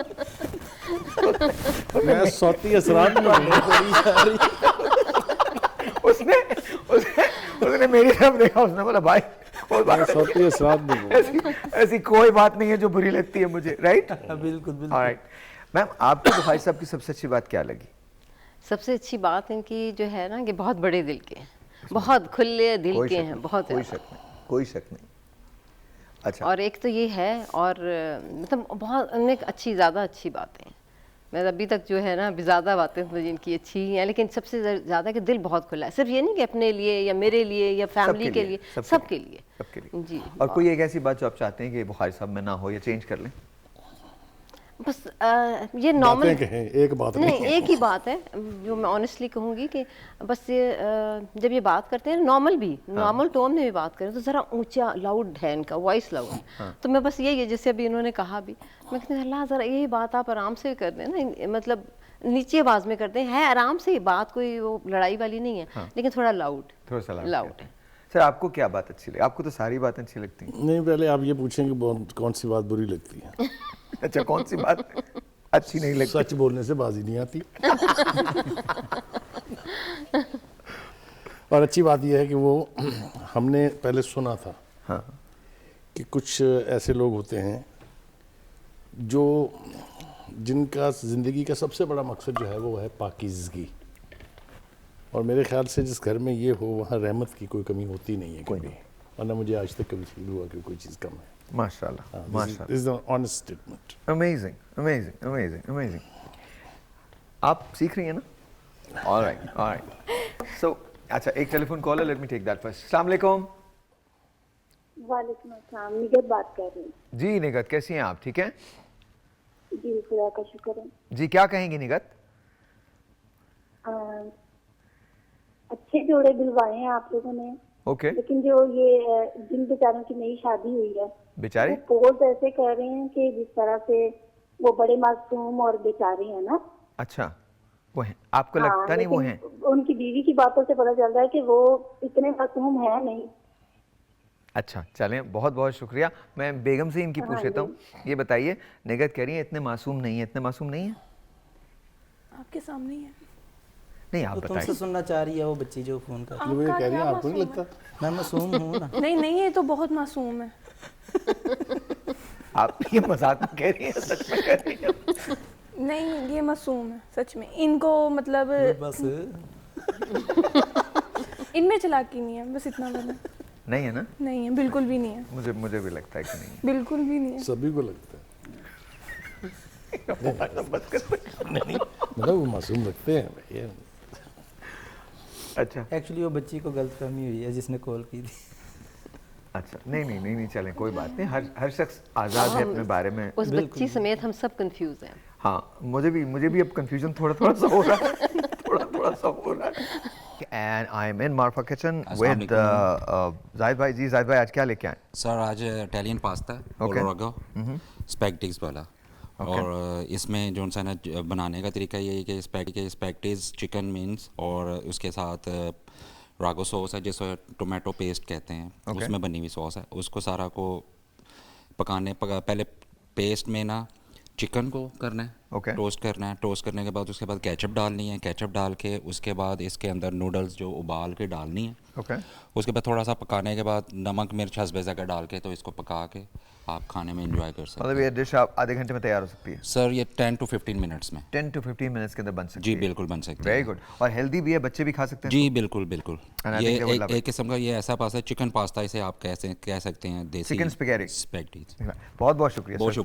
میں صوتی اثرات میں اس نے میری طرف دیکھا, اس نے بولا بھائی صوتی اثرات میں ایسی کوئی بات نہیں ہے جو بری لگتی ہے مجھے, رائٹ؟ بالکل بالکل. رائٹ. میم, آپ کو بخاری صاحب کی سب سے اچھی بات کیا لگی؟ سب سے اچھی بات ان کی جو ہے نا کہ بہت بڑے دل کے ہیں, بہت کھلے دل کے ہیں, بہت. کوئی شک نہیں, کوئی شک نہیں. اچھا, اور ایک تو یہ ہے, اور مطلب بہت ان میں اچھی, زیادہ اچھی باتیں ہیں. میں ابھی تک جو ہے نا زیادہ باتیں مجھے ان کی اچھی ہی ہیں, لیکن سب سے زیادہ کہ دل بہت کھلا ہے. صرف یہ نہیں کہ اپنے لیے یا میرے لیے یا فیملی کے لیے, سب کے لیے. جی. اور کوئی ایک ایسی بات جو آپ چاہتے ہیں کہ بخاری صاحب میں نہ ہو یا چینج کر لیں؟ بس یہ نارمل ایک بات نہیں, ایک ہی بات ہے جو میں آنیسٹلی کہوں گی کہ بس یہ جب یہ بات کرتے ہیں نارمل بھی, نارمل ٹون میں بھی بات کریں تو ذرا اونچا لاؤڈ ہے ان کا وائس لاؤڈ. تو میں بس یہی ہے جیسے ابھی انہوں نے کہا بھی, میں کہتی ہوں اللہ ذرا یہی بات آپ آرام سے کر دیں نا, مطلب نیچے آواز میں کرتے ہیں, ہے آرام سے, بات کوئی وہ لڑائی والی نہیں ہے, لیکن تھوڑا لاؤڈ, تھوڑا سا لاؤڈ ہے. سر, آپ کو کیا بات اچھی لگی؟ آپ کو تو ساری باتیں اچھی لگتی ہیں. نہیں, پہلے آپ یہ پوچھیں کہ کون سی بات بری لگتی ہے. اچھا, کون سی بات اچھی نہیں لگتی؟ سچ بولنے سے بازی نہیں آتی. اور اچھی بات یہ ہے کہ وہ ہم نے پہلے سنا تھا کہ کچھ ایسے لوگ ہوتے ہیں جو جن کا زندگی کا سب سے بڑا مقصد جو ہے وہ ہے پاکیزگی, اور میرے خیال سے جس گھر میں یہ ہو وہاں رحمت کی کوئی کمی ہوتی نہیں ہے کبھی, ورنہ مجھے آج تک کبھی فیل ہوا کہ کوئی چیز کم ہے. ماشاءاللہ, ماشاءاللہ. This is an honest statement. Amazing, amazing, amazing, amazing. آپ سیکھ رہی ہیں نا؟ All right, all right. So, اچھا, ایک ٹیلیفون کال ہے, let me take that first. السلام علیکم. وعلیکم السلام, نگہت بات کر رہی ہوں. جی نگہت, کیسی ہیں آپ؟ ٹھیک ہیں؟ جی, خدا کا شکر ہے. جی, کیا کہیں گی نگہت؟ اچھے جوڑے دلوائے ہیں آپ لوگوں نے, لیکن جو یہ جن بیچاروں کی نئی شادی ہوئی ہے بیچارے پوز ایسے کر رہے ہیں کہ جس طرح سے وہ بڑے معصوم اور بیچارے ہیں نا. اچھا, وہ ہیں, آپ کو لگتا نہیں وہ ہیں؟ ان کی بیوی کی باتوں سے پتہ چل رہا ہے کہ وہ اتنے معصوم ہیں نہیں. اچھا, چلیں, بہت بہت شکریہ. میں بیگم سے ان کی پوچھ لیتا ہوں. یہ بتائیے, نگہت کہہ رہی ہیں اتنے معصوم نہیں ہیں, اتنے معصوم نہیں ہیں؟ آپ کے سامنے ہی ہے. نہیں, آپ بتائیں. تم سے سننا چاہ رہی ہے وہ بچی جو فون کر رہی ہے. کہہ رہی ہیں آپ کو نہیں لگتا میں معصوم ہوں نا؟ نہیں, یہ تو بہت معصوم ہے. آپ یہ مذاق میں کہہ رہی ہیں, سچ میں کہہ رہی ہیں؟ نہیں, یہ معصوم ہے سچ میں. ان کو مطلب بس ان میں چلاکی نہیں ہے, بس اتنا بنا. نہیں ہے نا؟ نہیں ہے, بالکل بھی نہیں ہے. مجھے بھی لگتا ہے کہ نہیں ہے. بالکل بھی نہیں ہے. سبھی کو لگتا ہے. مطلب وہ معصوم لگتے ہیں. اچھا, ایکچولی وہ بچی کو غلط فہمی ہوئی ہے جس نے کال کی تھی. اچھا, نہیں, چلیں, کوئی بات نہیں. ہر شخص آزاد ہے اپنے بارے میں. اس بچی سمیت ہم سب کنفیوز ہیں. ہاں, مجھے بھی اب کنفیوژن تھوڑا سا ہو رہا ہے. And I'm in Marfa kitchen with Zahid bhai. جی زاہد بھائی, آج کیا لے کے آئے؟ سر, آج اٹیلین پاستا بولوراگو اسپیگٹیز والا, اور اس میں جو سا نا بنانے کا طریقہ یہ ہے کہ اسپیگٹیز چکن مینس اور اس کے ساتھ रागो सॉस है जिसे टोमेटो पेस्ट कहते हैं, उसमें बनी हुई सॉस है। उसको सारा को पहले पेस्ट में ना चिकन को करना है, टोस्ट करना है, टोस्ट करने के बाद उसके बाद केचप डालनी है, केचप डाल के उसके बाद इसके अंदर नूडल्स जो उबाल के डालनी है, उसके बाद थोड़ा सा पकाने के बाद नमक मिर्च हस्बे ज़ायक़ा डाल के तो इसको पका के आप खाने में एंजॉय कर सकते हैं। मतलब ये डिश आप आधे घंटे में तैयार हो सकती है? सर ये 10 to 15 मिनट्स में, 10 to 15 मिनट्स के अंदर बन सकती है? जी बिल्कुल बन सकती है। Very good. और हेल्दी भी है, बच्चे भी खा सकते हैं? जी बिल्कुल बिल्कुल। ये एक किस्म का ये ऐसा पास्ता है, चिकन पास्ता इसे आप कह सकते हैं, देसी चिकन स्पैगेटी। बहुत बहुत शुक्रिया sir,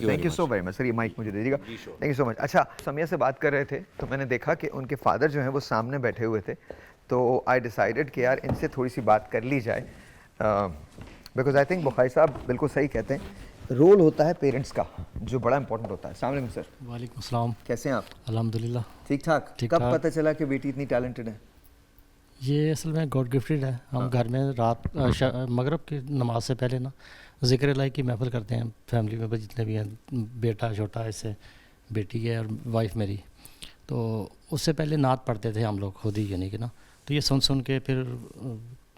thank you so very much sir. ये माइक मुझे दे दीजिएगा, थैंक यू सो मच। अच्छा, समिया से बात कर रहे थे तो मैंने देखा कि उनके फादर जो हैं वो सामने बैठे हुए थे, तो आई डिसाइडेड कि यार इनसे थोड़ी सी बात कर ली जाए, बिकॉज आई थिंक बुखारी साहब बिल्कुल सही कहते हैं, रोल होता है पेरेंट्स का जो बड़ा इंपॉर्टेंट होता है। अस्सलाम वालेकुम सर। वालेकुम सलाम। कैसे हैं आप? अल्हम्दुलिल्लाह ठीक ठाक। कब पता चला कि बेटी इतनी टैलेंटेड है? ये असल में गॉड गिफ्टेड है। हम घर में रात मगरब की नमाज से पहले ना ज़िक्र इलाही की महफिल करते हैं फैमिली में, जितने भी हैं, बेटा छोटा इससे बेटी है और वाइफ मेरी, तो उससे पहले नात पढ़ते थे हम लोग खुद ही, यानी कि ना, तो ये सुन सुन के फिर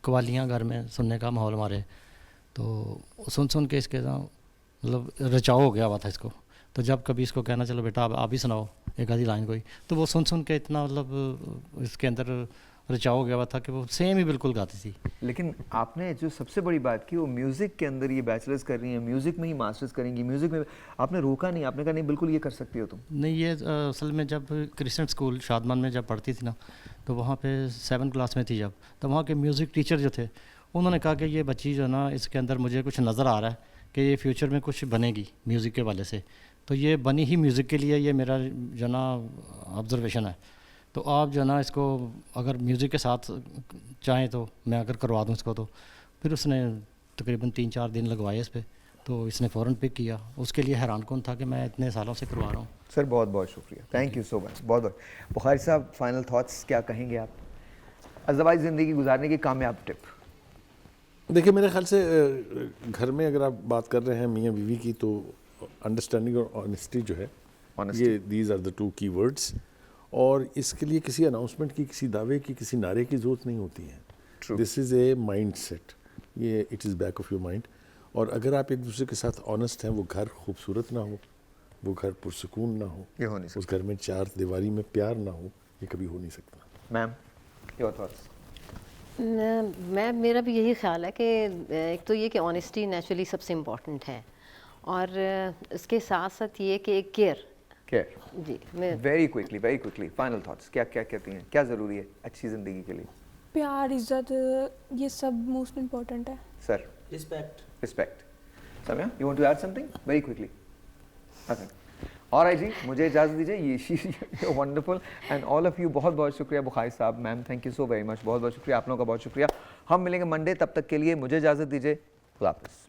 कवालियाँ घर में सुनने का माहौल हमारे, तो सुन के इसके मतलब रचाव हो गया हुआ था इसको। तो जब कभी इसको कहना चलो बेटा आप ही सुनाओ एक आधी लाइन कोई, तो वो सुन के इतना मतलब इसके अंदर रचाव हो गया हुआ था कि वो सेम ही बिल्कुल गाती थी। लेकिन आपने जो सबसे बड़ी बात की वो म्यूज़िक के अंदर ये बैचलर्स कर रही हैं, म्यूज़िक में ही मास्टर्स करेंगी, म्यूज़िक में आपने रोका नहीं, आपने कहा नहीं बिल्कुल ये कर सकती हो तुम? नहीं, ये असल में जब क्रिश्चियन स्कूल शादमान में जब पढ़ती थी ना, तो वहाँ पे 7 क्लास में थी जब, तो वहाँ के म्यूज़िक टीचर जो थे उन्होंने कहा कि ये बच्ची जो है ना, इसके अंदर मुझे कुछ नज़र आ रहा है कि ये फ्यूचर में कुछ बनेगी म्यूज़िक के वाले से, तो ये बनी ही म्यूज़िक के लिए, ये मेरा जो ना ऑब्जर्वेशन है। तो आप जो है ना इसको अगर म्यूज़िक के साथ चाहें तो मैं अगर करवा दूं इसको, तो फिर उसने तकरीबन 3-4 दिन लगवाए इस पर, तो इसने फ़ौरन पिक किया। उसके लिए हैरान कौन था कि मैं इतने सालों से करवा रहा हूँ। सर बहुत बहुत शुक्रिया, थैंक यू सो मच, बहुत बहुत। बुखारी साहब फाइनल थॉट्स क्या कहेंगे आप, अज़दवाजी ज़िंदगी गुजारने की कामयाब टिप? देखिए मेरे ख्याल से घर में अगर आप बात कर रहे हैं मियाँ बीवी की, तो अंडरस्टैंडिंग और ऑनेस्टी जो है, ये दीज आर द 2 की वर्ड्स। और इसके लिए किसी अनाउंसमेंट की, किसी दावे की, किसी नारे की ज़रूरत नहीं होती है। This is a mindset, ये it is back of your mind. और अगर आप एक दूसरे के साथ ऑनेस्ट हैं, वो घर खूबसूरत ना हो, वो घर पुरसकून ना हो, ये हो नहीं सकता। उस घर में 4 दीवारी में प्यार ना हो, ये कभी हो नहीं सकता। Ma'am your thoughts? मेरा भी यही ख्याल है कि एक तो ये कि ऑनेस्टी नेचुरली सबसे इम्पॉर्टेंट है, और इसके साथ साथ ये कि एक केयर जी। वेरी क्विकली फाइनल थॉट्स क्या कहती हैं, क्या ज़रूरी है अच्छी ज़िंदगी के लिए? प्यार, इज्जत, ये सब मोस्ट इम्पॉर्टेंट है। Sir? Respect. Samia, you want to add something very quickly? Nothing. Alright जी, मुझे इजाज़त दीजिए। ये wonderful and all of you, बहुत बहुत शुक्रिया बुखारी साहब, ma'am, thank you so very much, बहुत बहुत शुक्रिया, आप लोगों का बहुत शुक्रिया। हम मिलेंगे मंडे, तब तक के लिए मुझे इजाज़त दीजिए, खुदा हाफ़िज़।